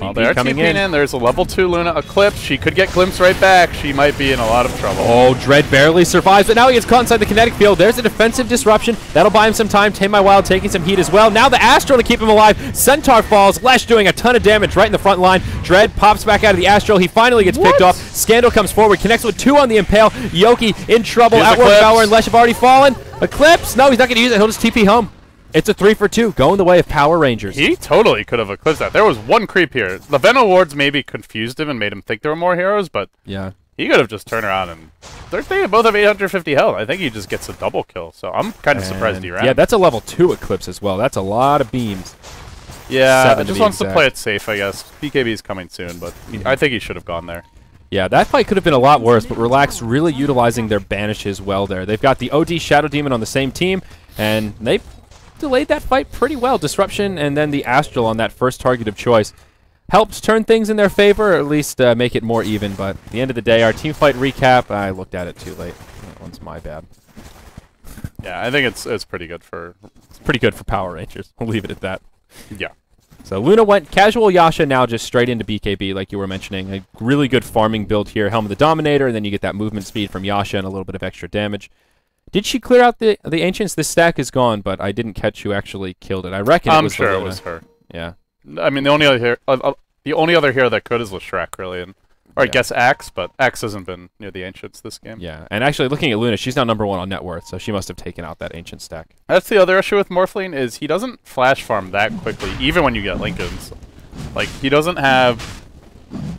Well, they're coming in. There's a level 2 Luna Eclipse. She could get glimpsed right back. She might be in a lot of trouble. Oh, Dread barely survives, but now he gets caught inside the kinetic field. There's a defensive disruption. That'll buy him some time. Tame My Wild taking some heat as well. Now the Astral to keep him alive. Centaur falls. Lesh doing a ton of damage right in the front line. Dread pops back out of the Astral. He finally gets picked off. Scandal comes forward, connects with 2 on the Impale. Yoki in trouble. Outward Power and Lesh have already fallen. Eclipse. No, he's not going to use it. He'll just TP home. It's a 3 for 2, going the way of Power Rangers. He totally could have eclipsed that. There was one creep here. The Venom wards maybe confused him and made him think there were more heroes, but yeah, he could have just turned around and... They both have 850 health. I think he just gets a double kill, so I'm kind of surprised he ran. Yeah, that's a level 2 Eclipse as well. That's a lot of beams. Yeah, just wants to play it safe, I guess. BKB is coming soon, but I think he should have gone there. Yeah, that fight could have been a lot worse, but Relax really utilizing their banishes well there. They've got the OD Shadow Demon on the same team, and they delayed that fight pretty well. Disruption and then the Astral on that first target of choice helped turn things in their favor, or at least make it more even. But at the end of the day, our team fight recap, I looked at it too late. That one's my bad. Yeah, I think it's pretty good for... It's pretty good for Power Rangers. We'll leave it at that. Yeah. So Luna went casual Yasha, now just straight into BKB like you were mentioning. A really good farming build here. Helm of the Dominator, and then you get that movement speed from Yasha and a little bit of extra damage. Did she clear out the Ancients? This stack is gone, but I didn't catch who actually killed it. I reckon it was I'm sure the it Luna. was her. Yeah. I mean, the only other hero that could is Leshrac, really, and or I guess Axe, but Axe hasn't been near the Ancients this game. Yeah, and actually looking at Luna, she's now #1 on net worth, so she must have taken out that Ancient stack. That's the other issue with Morphling is he doesn't flash farm that quickly, even when you get Lincolns. Like, he doesn't have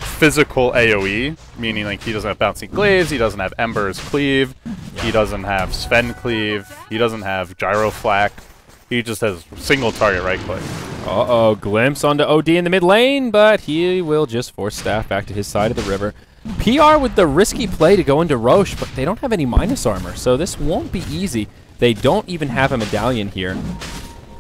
physical AoE, meaning like he doesn't have Bouncing Glaives, he doesn't have Ember's Cleave, he doesn't have Sven Cleave, he doesn't have Gyro Flak. He just has single target right click. Uh-oh, glimpse onto OD in the mid lane, but he will just force staff back to his side of the river. PR with the risky play to go into Roche, but they don't have any minus armor, so this won't be easy. They don't even have a medallion here.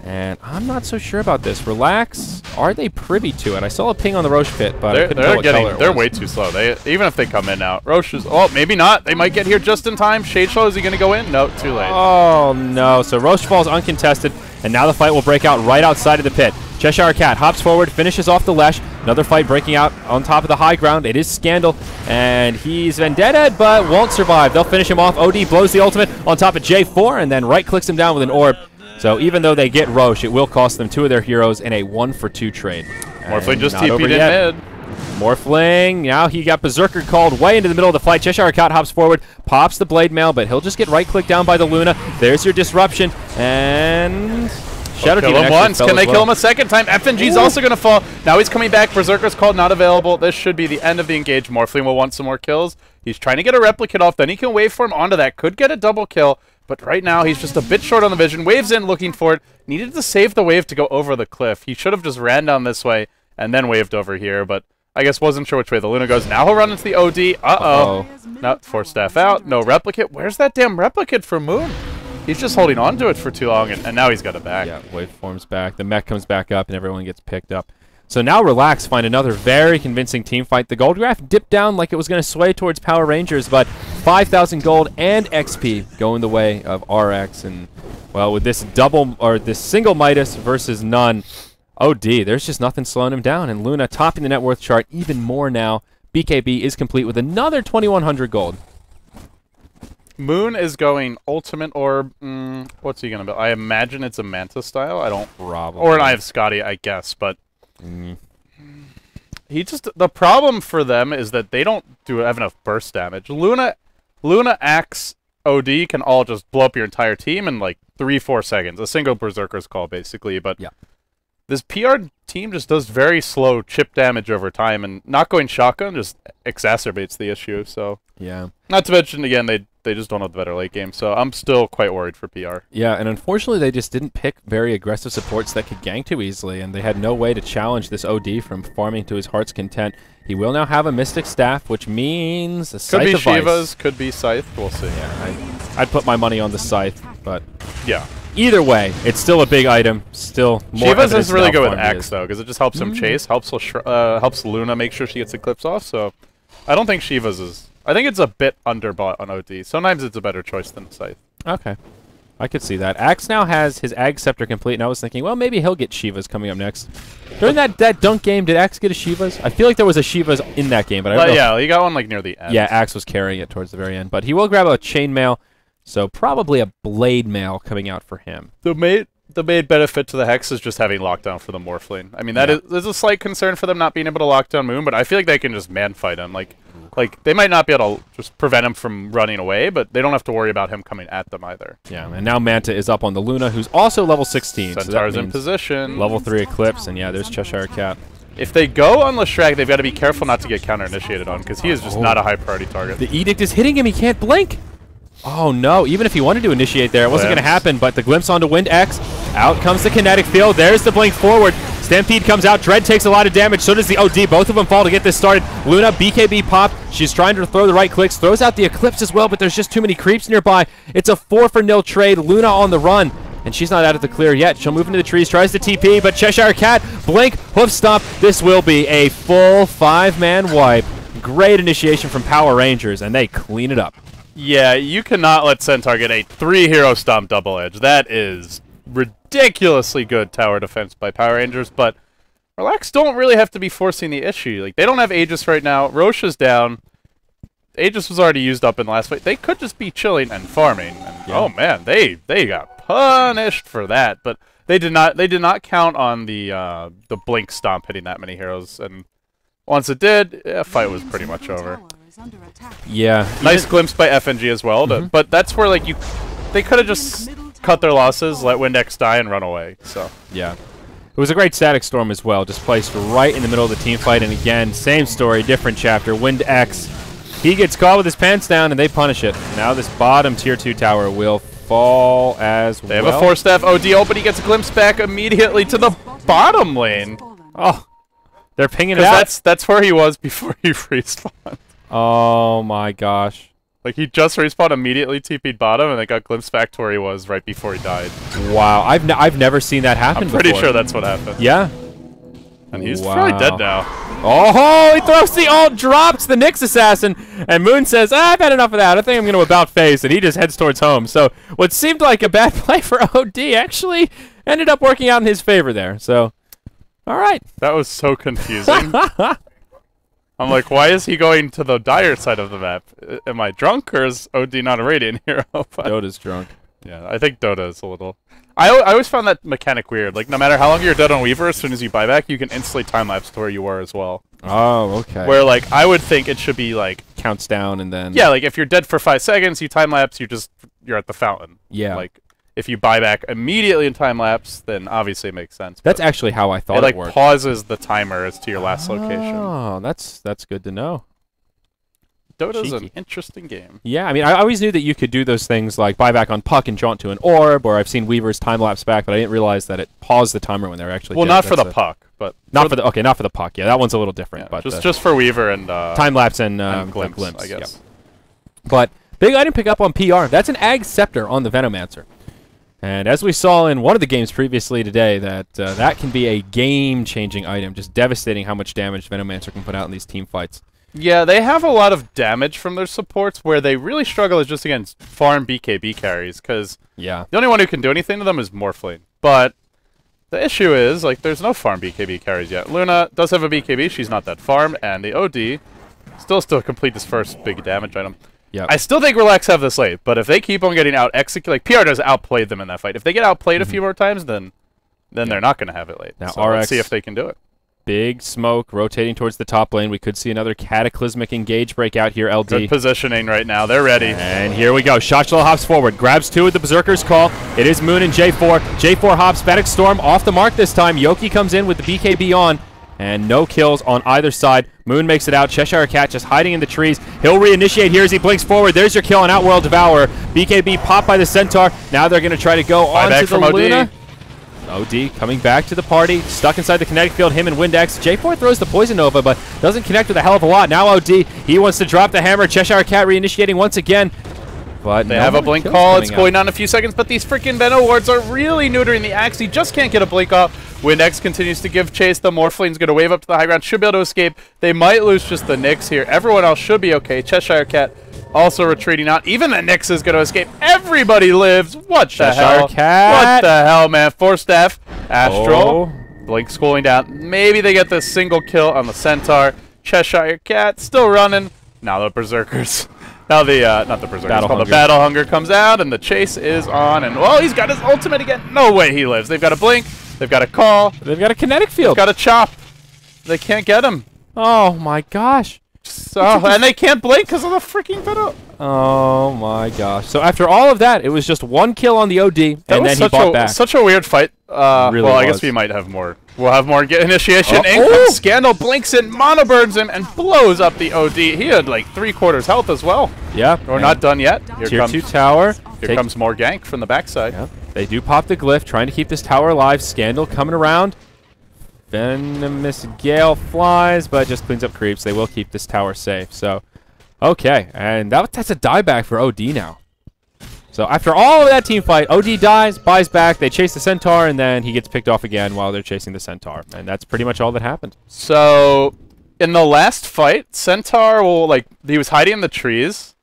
And I'm not so sure about this. Relax, are they privy to it? I saw a ping on the Roche pit, but I couldn't tell what color it was. They're way too slow. Even if they come in now. Roche is... Oh, maybe not. They might get here just in time. Shade Show, is he going to go in? No, too late. Oh, no. So Roche falls uncontested, and now the fight will break out right outside of the pit. Cheshire Cat hops forward, finishes off the Lesh. Another fight breaking out on top of the high ground. It is Scandal, and he's Vendetta, but won't survive. They'll finish him off. OD blows the ultimate on top of J4, and then right-clicks him down with an orb. So even though they get Roche, it will cost them 2 of their heroes in a 1-for-2 trade. Morphling just TP'd in mid. Morphling, now he got Berserker called way into the middle of the fight. Cheshire Cat hops forward, pops the Blade Mail, but he'll just get right-clicked down by the Luna. There's your disruption, and... Shadow kill him once. Can they kill him a second time? FNG's also going to fall. Now he's coming back. Berserker's called, not available. This should be the end of the engage. Morphling will want some more kills. He's trying to get a replicate off. Then he can waveform onto that. Could get a double kill. But right now, he's just a bit short on the vision. Waves in, looking for it. Needed to save the wave to go over the cliff. He should have just ran down this way and then waved over here. But I guess wasn't sure which way the Luna goes. Now he'll run into the OD. Uh-oh. Not force staff out. No replicate. Where's that damn replicate for Moon? He's just holding on to it for too long, and now he's got it back. Yeah, waveform's back. The mech comes back up, and everyone gets picked up. So now Relax find another very convincing team fight. The gold graph dipped down like it was going to sway towards Power Rangers, but 5,000 gold and XP going the way of RX. And, well, with this this single Midas versus none, OD, there's just nothing slowing him down. And Luna topping the net worth chart even more now. BKB is complete with another 2,100 gold. Moon is going Ultimate Orb. What's he going to build? I imagine it's a Manta style. I don't... Probably. Or an Eye of Scotty, I guess, but... He just... The problem for them is that they don't have enough burst damage. Luna, Axe, OD can all just blow up your entire team in like 3-4 seconds. A single Berserker's call, basically, but... Yeah. This PR team just does very slow chip damage over time, and not going shotgun just exacerbates the issue, so... Yeah. Not to mention, again, they just don't have the better late game, so I'm still quite worried for PR. Yeah, and unfortunately they just didn't pick very aggressive supports that could gank too easily, and they had no way to challenge this OD from farming to his heart's content. He will now have a Mystic Staff, which means a Scythe of Ice. Could be Shiva's, could be Scythe, we'll see. Yeah, I'd put my money on the Scythe, but... Yeah. Either way, it's still a big item, still more Shiva's is really good with Axe, though, because it just helps him chase, helps Luna make sure she gets Eclipse off, so... I don't think Shiva's is... I think it's a bit underbought on OD. Sometimes it's a better choice than Scythe. Okay. I could see that. Axe now has his Ag Scepter complete, and I was thinking, well, maybe he'll get Shivas coming up next. During that dunk game, did Axe get a Shivas? I feel like there was a Shivas in that game, but I don't know. Yeah, he got one like near the end. Yeah, Axe was carrying it towards the very end. But he will grab a Chainmail, so probably a Blade Mail coming out for him. The main benefit to the Hex is just having lockdown for the Morphling. I mean, there's a slight concern for them not being able to lock down Moon, but I feel like they can just man-fight him. Like, they might not be able to just prevent him from running away, but they don't have to worry about him coming at them either. Yeah, and now Manta is up on the Luna, who's also level 16. Centaur's so in position. Level 3 Eclipse, and yeah, there's Cheshire Cat. If they go on Leshrac, they've got to be careful not to get counter-initiated on, because he is just not a high-priority target. The Edict is hitting him. He can't blink. Oh, no. Even if he wanted to initiate there, it wasn't going to happen, but the glimpse onto Wind X. Out comes the kinetic field. There's the blink forward. Stampede comes out. Dread takes a lot of damage. So does the OD. Both of them fall to get this started. Luna, BKB pop. She's trying to throw the right clicks. Throws out the Eclipse as well, but there's just too many creeps nearby. It's a 4-for-0 trade. Luna on the run. And she's not out of the clear yet. She'll move into the trees, tries to TP, but Cheshire Cat, blink, hoof stomp. This will be a full 5-man wipe. Great initiation from Power Rangers, and they clean it up. Yeah, you cannot let Centaur get a 3-hero stomp double edge. That is ridiculously good tower defense by Power Rangers, but Relax don't really have to be forcing the issue. Like, they don't have Aegis right now. Roche is down. Aegis was already used up in the last fight. They could just be chilling and farming. And, oh man, they got punished for that. But they did not count on the blink stomp hitting that many heroes. And once it did, the fight was pretty much over. Yeah. Nice glimpse by FNG as well. But that's where like they could have just cut their losses, let Windex die, and run away. So yeah. It was a great Static Storm as well, just placed right in the middle of the team fight. And again, same story, different chapter. Wind X, he gets caught with his pants down, and they punish it. Now this bottom tier 2 tower will fall as well. They have a 4-staff OD, but he gets a glimpse back immediately to the bottom lane. Oh, they're pinging it out. That's where he was before he respawned. Oh my gosh. Like, he just respawned immediately, TP'd bottom, and then got glimpsed back to where he was right before he died. Wow, I've never seen that happen I'm pretty before. sure that's what happened. Yeah. And he's probably dead now. Oh, he throws the ult, drops the Nyx Assassin, and Moon says, I've had enough of that. I think I'm going to about face, and he just heads towards home. So what seemed like a bad play for OD actually ended up working out in his favor there. So, all right. That was so confusing. I'm like, why is he going to the dire side of the map? Am I drunk, or is OD not a Radiant hero? Dota's drunk. Yeah, I think Dota is a little... I always found that mechanic weird. Like, no matter how long you're dead on Weaver, as soon as you buy back, you can instantly time-lapse to where you were as well. Oh, okay. Where, like, I would think it should be, like... Counts down and then... Yeah, like, if you're dead for 5 seconds, you time-lapse, you're at the fountain. Yeah. Like, if you buy back immediately in time-lapse, then obviously it makes sense. That's actually how I thought it worked. It, like, pauses the timer as to your last location. Oh, that's good to know. Dota's an interesting game. Yeah, I mean, I always knew that you could do those things like buy back on puck and jaunt to an orb, or I've seen Weaver's time-lapse back, but I didn't realize that it paused the timer when they were actually dead. Not for the puck, but... Not for the puck, yeah, that one's a little different. Yeah, but just for Weaver and... time-lapse and glimpse, I guess. Yep. But big item pick up on PR. That's an Ag Scepter on the Venomancer. And as we saw in one of the games previously today, that can be a game-changing item, just devastating how much damage Venomancer can put out in these team fights. Yeah, they have a lot of damage from their supports. Where they really struggle is just against farm BKB carries, because the only one who can do anything to them is Morphling. But the issue is, like, there's no farm BKB carries yet. Luna does have a BKB, she's not that farm, and the OD still complete this first big damage item. Yep. I still think Relax have this late, but if they keep on getting out-executed, like, PR does outplay them in that fight. If they get outplayed a few more times, then they're not going to have it late. Now, so let's see if they can do it. Big smoke rotating towards the top lane. We could see another cataclysmic engage break out here, LD. Good positioning right now. They're ready. And here we go. Shotchel hops forward. Grabs 2 with the Berserker's Call. It is Moon and J4. J4 hops. Static Storm off the mark this time. Yoki comes in with the BKB on. And no kills on either side. Moon makes it out. Cheshire Cat just hiding in the trees. He'll reinitiate here as he blinks forward. There's your kill on Outworld Devourer. BKB popped by the Centaur. Now they're going to try to go on to the Luna. OD coming back to the party, stuck inside the kinetic field, him and Windex. J4 throws the Poison Nova, but doesn't connect with a hell of a lot. Now OD, he wants to drop the hammer. Cheshire Cat reinitiating once again. But they have a blink call. It's going on in a few seconds, but these freaking Venom wards are really neutering the Axe. He just can't get a blink off. Windex continues to give chase. The Morphling's going to wave up to the high ground. Should be able to escape. They might lose just the Nyx here. Everyone else should be okay. Cheshire Cat also retreating out. Even the Nyx is going to escape. Everybody lives. What the hell? Cat. What the hell, man? Force Staff, Astral, Oh. Blink's cooling down. Maybe they get this single kill on the Centaur. Cheshire Cat still running. Now the Berserkers. Now the, not the Berserkers, Battle the Hunger. Battle Hunger comes out, and the chase is on. And, well, he's got his ultimate again. No way he lives. They've got a Blink. They've got a Call. They've got a kinetic They've field. got a Chop. They can't get him. Oh my gosh. So, and they can't Blink because of the freaking Battle. Oh my gosh. So after all of that, it was just one kill on the OD, and That was then he bought back. such a weird fight. Really well, I was. guess we might have more. We'll have more initiation. Oh, In oh! comes Scandal, blinks in, mono burns him, and blows up the OD. He had like 3/4 health as well. Yeah. We're not done yet. Here Tier comes 2 tower. here comes more gank from the backside. Yep. They do pop the glyph, trying to keep this tower alive. Scandal coming around. Venomous Gale flies, but just cleans up creeps. They will keep this tower safe. So, okay. And that's a dieback for OD now. So after all of that team fight, OD dies, buys back, they chase the Centaur, and then he gets picked off again while they're chasing the Centaur. And that's pretty much all that happened. So in the last fight, Centaur he was hiding in the trees,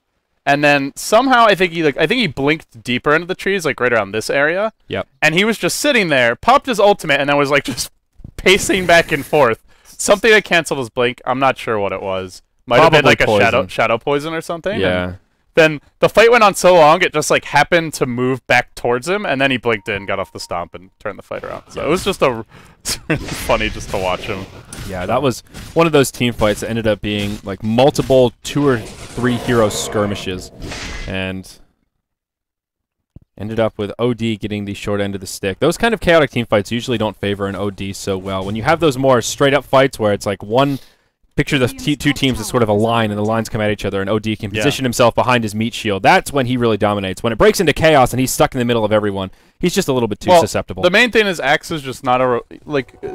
and then somehow I think he blinked deeper into the trees, like right around this area. Yep. And he was just sitting there, popped his ultimate, and then was like just pacing back and forth. Something that canceled his blink. I'm not sure what it was. Might have been Probably like a poison. shadow poison or something. Yeah. And then the fight went on so long, it just like happened to move back towards him, and then he blinked in, got off the stomp, and turned the fight around. So it was just it's really funny just to watch him. Yeah, that was one of those team fights that ended up being like multiple 2 or 3 hero skirmishes, and ended up with OD getting the short end of the stick. Those kind of chaotic team fights usually don't favor an OD so well. When you have those more straight up fights where it's like picture the two teams as sort of a line, and the lines come at each other, and OD can position himself behind his meat shield. That's when he really dominates. When it breaks into chaos and he's stuck in the middle of everyone, he's just a little bit too susceptible. The main thing is Axe is just not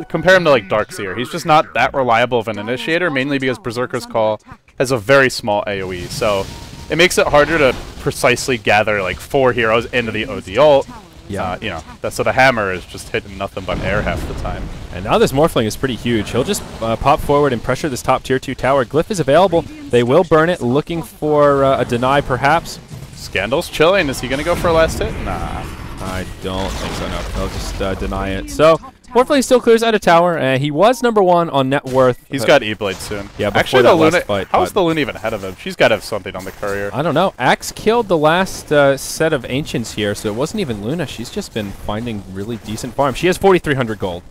compare him to like Darkseer. He's just not that reliable of an initiator, mainly because Berserker's Call has a very small AoE. So it makes it harder to precisely gather like 4 heroes into the OD ult. Yeah. So the hammer is just hitting nothing but air half the time. And now this Morphling is pretty huge. He'll just pop forward and pressure this top tier 2 tower. Glyph is available. They will burn it, looking for a deny perhaps. Scandal's chilling. Is he going to go for a last hit? Nah. I don't think so, no. They'll just deny it. So, Morphling still clears out a tower, and he was #1 on net worth. He's got E-Blade soon. Yeah, before actually, that the last Luna. fight, How is but- the Luna even ahead of him? She's got to have something on the courier. I don't know. Axe killed the last set of Ancients here, so it wasn't even Luna. She's just been finding really decent farms. She has 4,300 gold.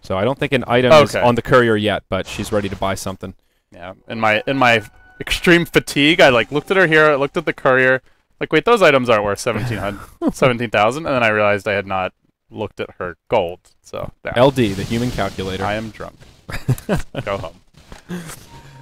So I don't think an item is on the courier yet, but she's ready to buy something. Yeah. In my extreme fatigue, I looked at her here, I looked at the courier. Like, wait, those items aren't worth 17,000, and then I realized I had not looked at her gold. So LD, the human calculator. I am drunk. Go home.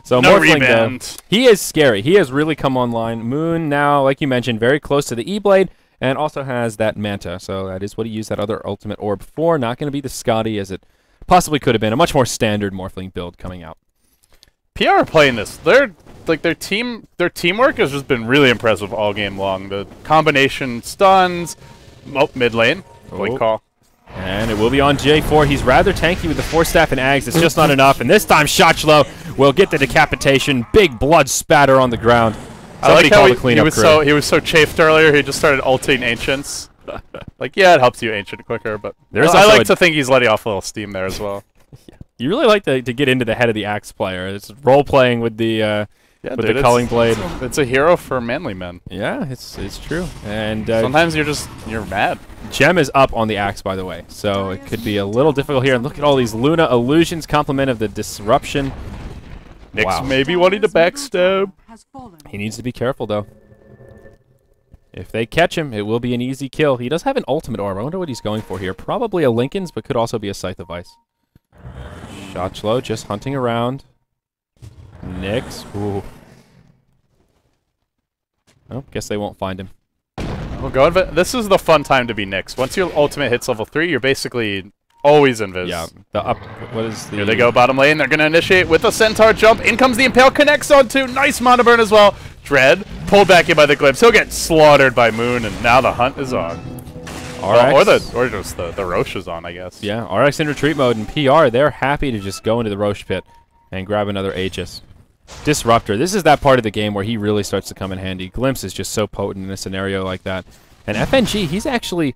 So No Morphling, rebound. though, he is scary. He has really come online. Moon now, like you mentioned, very close to the E-Blade, and also has that Manta. So that is what he used that other ultimate orb for. Not going to be the Scotty as it possibly could have been. A much more standard Morphling build coming out. PR are playing this. Their teamwork has just been really impressive all game long. The combination stuns, mid lane, blink call. And it will be on J4. He's rather tanky with the Force Staff and Ags. It's just not enough. And this time, Shotchlo will get the decapitation. Big blood spatter on the ground. I like call how the cleanup crew. he was so chafed earlier. He just started ulting Ancients. Yeah, it helps you Ancient quicker, but I like to think he's letting off a little steam there as well. You really like to get into the head of the Axe player. It's role-playing with the the culling blade. It's a hero for manly men. Yeah, it's true. And sometimes you're mad. Gem is up on the Axe, by the way, so it could be a little difficult here. And look at all these Luna illusions, complement of the disruption. Nyx maybe wanting to backstab. He needs to be careful, though. If they catch him, it will be an easy kill. He does have an ultimate orb. I wonder what he's going for here. Probably a Lincoln's, but could also be a Scythe of Ice. Shotchlo just hunting around. Nyx. Ooh. Oh, guess they won't find him. We'll go this is the fun time to be Nyx. Once your ultimate hits level 3, you're basically always invis. Yeah. What is the... Here they go, bottom lane. They're going to initiate with a Centaur jump. In comes the Impale, connects onto. Nice mono burn as well. Dread pulled back in by the Glimpse. He'll get slaughtered by Moon, and now the hunt is on. RX. Or just the Roche is on, I guess. Yeah, RX in retreat mode, and PR, they're happy to just go into the Roche pit and grab another Aegis. Disruptor. This is that part of the game where he really starts to come in handy. Glimpse is just so potent in a scenario like that. And FNG, he's actually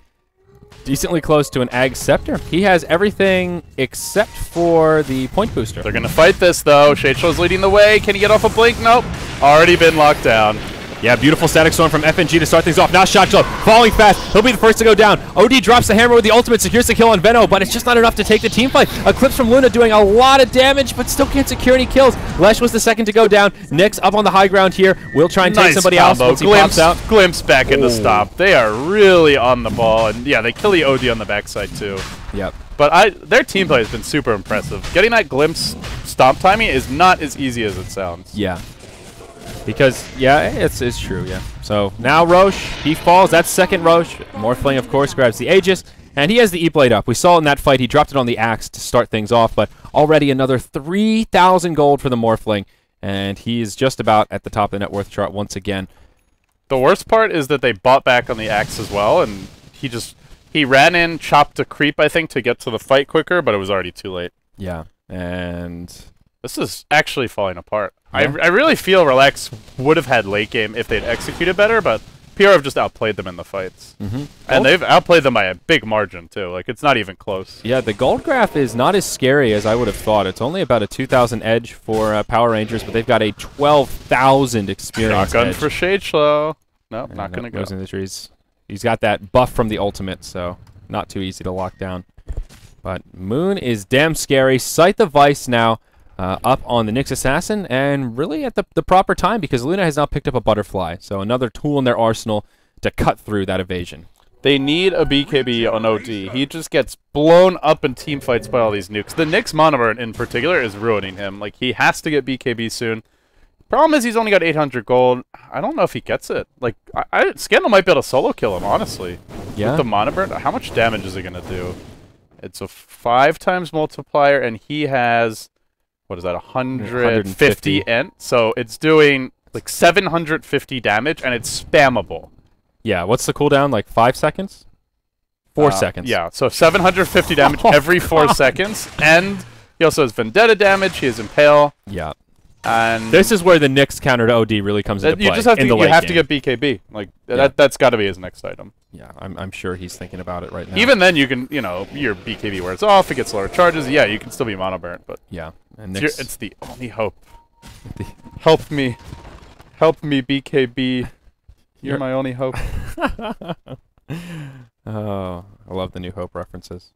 decently close to an Ag Scepter. He has everything except for the point booster. They're going to fight this, though. Shadeshow's leading the way. Can he get off a blink? Nope. Already been locked down. Yeah, beautiful static storm from FNG to start things off. Now Shot Club falling fast. He'll be the first to go down. OD drops the hammer with the ultimate, secures the kill on Venno, but it's just not enough to take the team fight. Eclipse from Luna doing a lot of damage, but still can't secure any kills. Lesh was the second to go down. Nyx up on the high ground here. Will try and take somebody else once he pops out. Glimpse back into stop. They are really on the ball, and yeah, they kill the OD on the backside too. Yep. But their team play has been super impressive. Getting that Glimpse stomp timing is not as easy as it sounds. Yeah. Because, yeah, it's true, yeah. So now Roche, he falls. That's second Roche. Morphling, of course, grabs the Aegis, and he has the E-Blade up. We saw it in that fight. He dropped it on the Axe to start things off, but already another 3,000 gold for the Morphling, and he is just about at the top of the net worth chart once again. The worst part is that they bought back on the Axe as well, and he ran in, chopped a creep, I think, to get to the fight quicker, but it was already too late. Yeah, and this is actually falling apart. Yeah. I really feel Relax would have had late game if they'd executed better, but PR have just outplayed them in the fights. And they've outplayed them by a big margin, too. Like, it's not even close. Yeah, the gold graph is not as scary as I would have thought. It's only about a 2,000 edge for Power Rangers, but they've got a 12,000 experience Shotgun edge. for Shadeslow. Nope, not going to go. Goes in the trees. He's got that buff from the ultimate, so not too easy to lock down. But Moon is damn scary. Sight the Vice now. Up on the Nyx Assassin, and really at the proper time because Luna has now picked up a Butterfly, so another tool in their arsenal to cut through that evasion. They need a BKB on OD. He just gets blown up in team fights by all these nukes. The Nyx Monoburn in particular is ruining him. Like, he has to get BKB soon. Problem is he's only got 800 gold. I don't know if he gets it. Like, Scandal might be able to solo kill him, honestly. Yeah. With the Monoburn, how much damage is he going to do? It's a 5 times multiplier, and he has... what is that, 150 ent? So it's doing like 750 damage, and it's spammable. Yeah, what's the cooldown? Like 5 seconds? 4 seconds. Yeah, so 750 damage every 4 seconds. And he also has Vendetta damage. He has Impale. Yeah. And this is where the Nyx counter to OD really comes into play. You just have to, you have to get BKB. Like, that's got to be his next item. Yeah, I'm sure he's thinking about it right now. Even then, you can, your BKB wears off, it gets lower charges. Yeah, you can still be monoburnt, but yeah, and it's the only hope. Help me, BKB. You're my only hope. Oh, I love the New Hope references.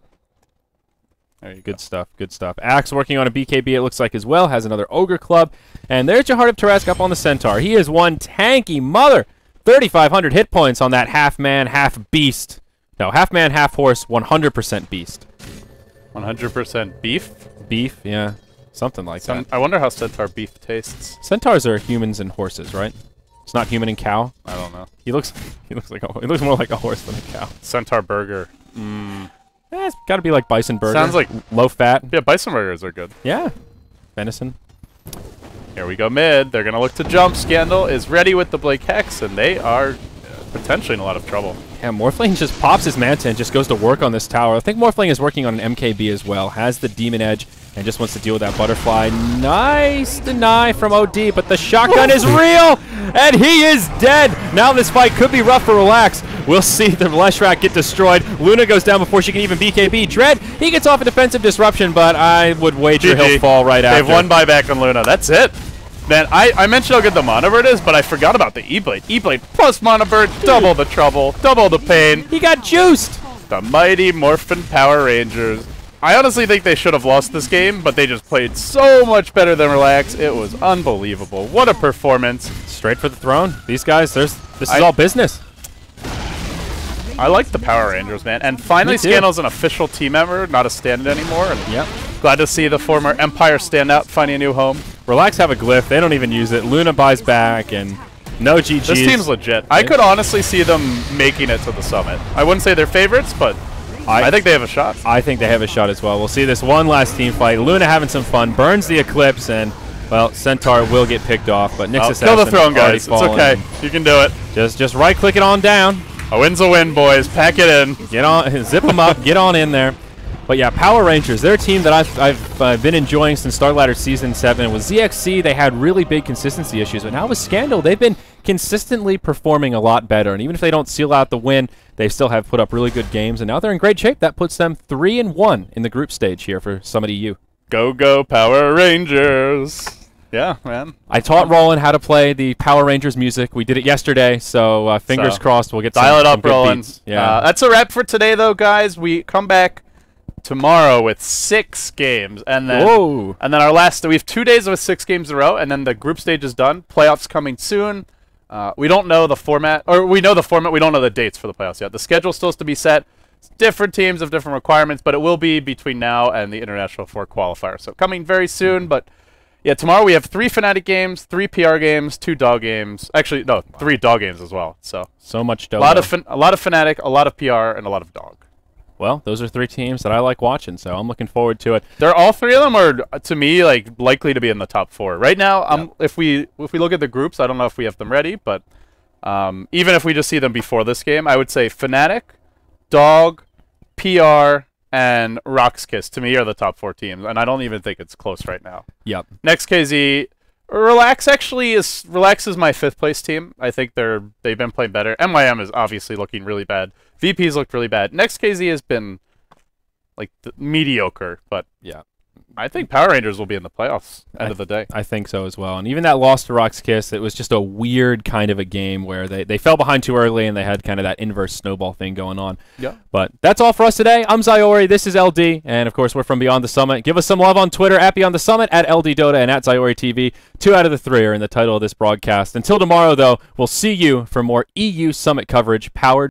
There you Good stuff, good stuff. Axe working on a BKB, it looks like, as well. Has another Ogre Club. And there's your Heart of Tarask up on the Centaur. He is one tanky mother. 3,500 hit points on that half-man, half-beast. No, half-man, half-horse, 100% beast. 100% beef? Beef, yeah. Something like that. I wonder how Centaur beef tastes. Centaurs are humans and horses, right? It's not human and cow. I don't know. He looks more like a horse than a cow. Centaur burger. It's got to be like bison burger. Sounds like low fat. Yeah, bison burgers are good. Yeah. Venison. Here we go mid. They're going to look to jump. Scandal is ready with the Blake Hex, and they are potentially in a lot of trouble. Yeah, Morphling just pops his Manta and just goes to work on this tower. I think Morphling is working on an MKB as well. Has the Demon Edge and just wants to deal with that Butterfly. Nice deny from OD, but the shotgun is real, and he is dead. Now this fight could be rough for Relax. We'll see the Leshrac get destroyed. Luna goes down before she can even BKB. Dread, he gets off a defensive disruption, but I would wager he'll fall right after. They've won buyback on Luna. That's it. Man, I mentioned how good the Monobird is, but I forgot about the E-Blade. E-Blade plus Monobird, double the trouble, double the pain. He got juiced. The mighty Morphin Power Rangers. I honestly think they should have lost this game, but they just played so much better than Relax. It was unbelievable. What a performance. Straight for the throne. These guys, this is all business. I like the Power Rangers, man. And finally, Scandal's an official team member, not a stand-in anymore. And glad to see the former Empire standout finding a new home. Relax have a glyph. They don't even use it. Luna buys back, and no GGs. This team's legit. I could honestly see them making it to the summit. I wouldn't say they're favorites, but I think they have a shot. I think they have a shot as well. We'll see this one last team fight. Luna having some fun, burns the Eclipse, and, well, Centaur will get picked off. But Nyx Assassin kill the throne, guys. It's okay. You can do it. Just right-click it on down. A win's a win, boys. Pack it in. Get on, zip them up, get on in there. But yeah, Power Rangers, they're a team that I've been enjoying since Starladder Season 7. With ZXC, they had really big consistency issues, but now with Scandal, they've been consistently performing a lot better. And even if they don't seal out the win, they still have put up really good games, and now they're in great shape. That puts them 3-1 in the group stage here for Summit EU. Go, go, Power Rangers. Yeah, man. I taught Roland how to play the Power Rangers music. We did it yesterday, so fingers crossed we'll get dial it some up, good Roland. beats. Yeah. That's a wrap for today, though, guys. We come back tomorrow with 6 games, and then our last. We have 2 days with 6 games in a row, and then the group stage is done. Playoffs coming soon. We don't know the format, or we know the format. We don't know the dates for the playoffs yet. The schedule's still to be set. Different teams have different requirements, but it will be between now and the International 4 qualifier. So coming very soon. But yeah, tomorrow we have 3 Fnatic games, 3 PR games, 2 dog games. Actually, no, 3 dog games as well. So much dough. a lot of Fnatic, a lot of PR, and a lot of dog. Well, those are 3 teams that I like watching, so I'm looking forward to it. They're all 3 of them are, to me, like likely to be in the top 4 right now. If we look at the groups, I don't know if we have them ready, but even if we just see them before this game, I would say Fnatic, Dog, PR, and rox.kis to me are the top 4 teams, and I don't even think it's close right now. Yep. Next KZ, Relax is my 5th place team. I think they've been playing better. MYM is obviously looking really bad. VP's looked really bad. Next KZ has been like mediocre, but yeah, I think Power Rangers will be in the playoffs end of the day. I think so as well. And even that loss to rox.kis, it was just a weird kind of a game where they fell behind too early and they had kind of that inverse snowball thing going on. Yeah. But that's all for us today. I'm Zyori. This is LD. And, of course, we're from Beyond the Summit. Give us some love on Twitter at Beyond the Summit, at LD Dota, and at Zyori TV. 2 out of the 3 are in the title of this broadcast. Until tomorrow, though, we'll see you for more EU Summit coverage powered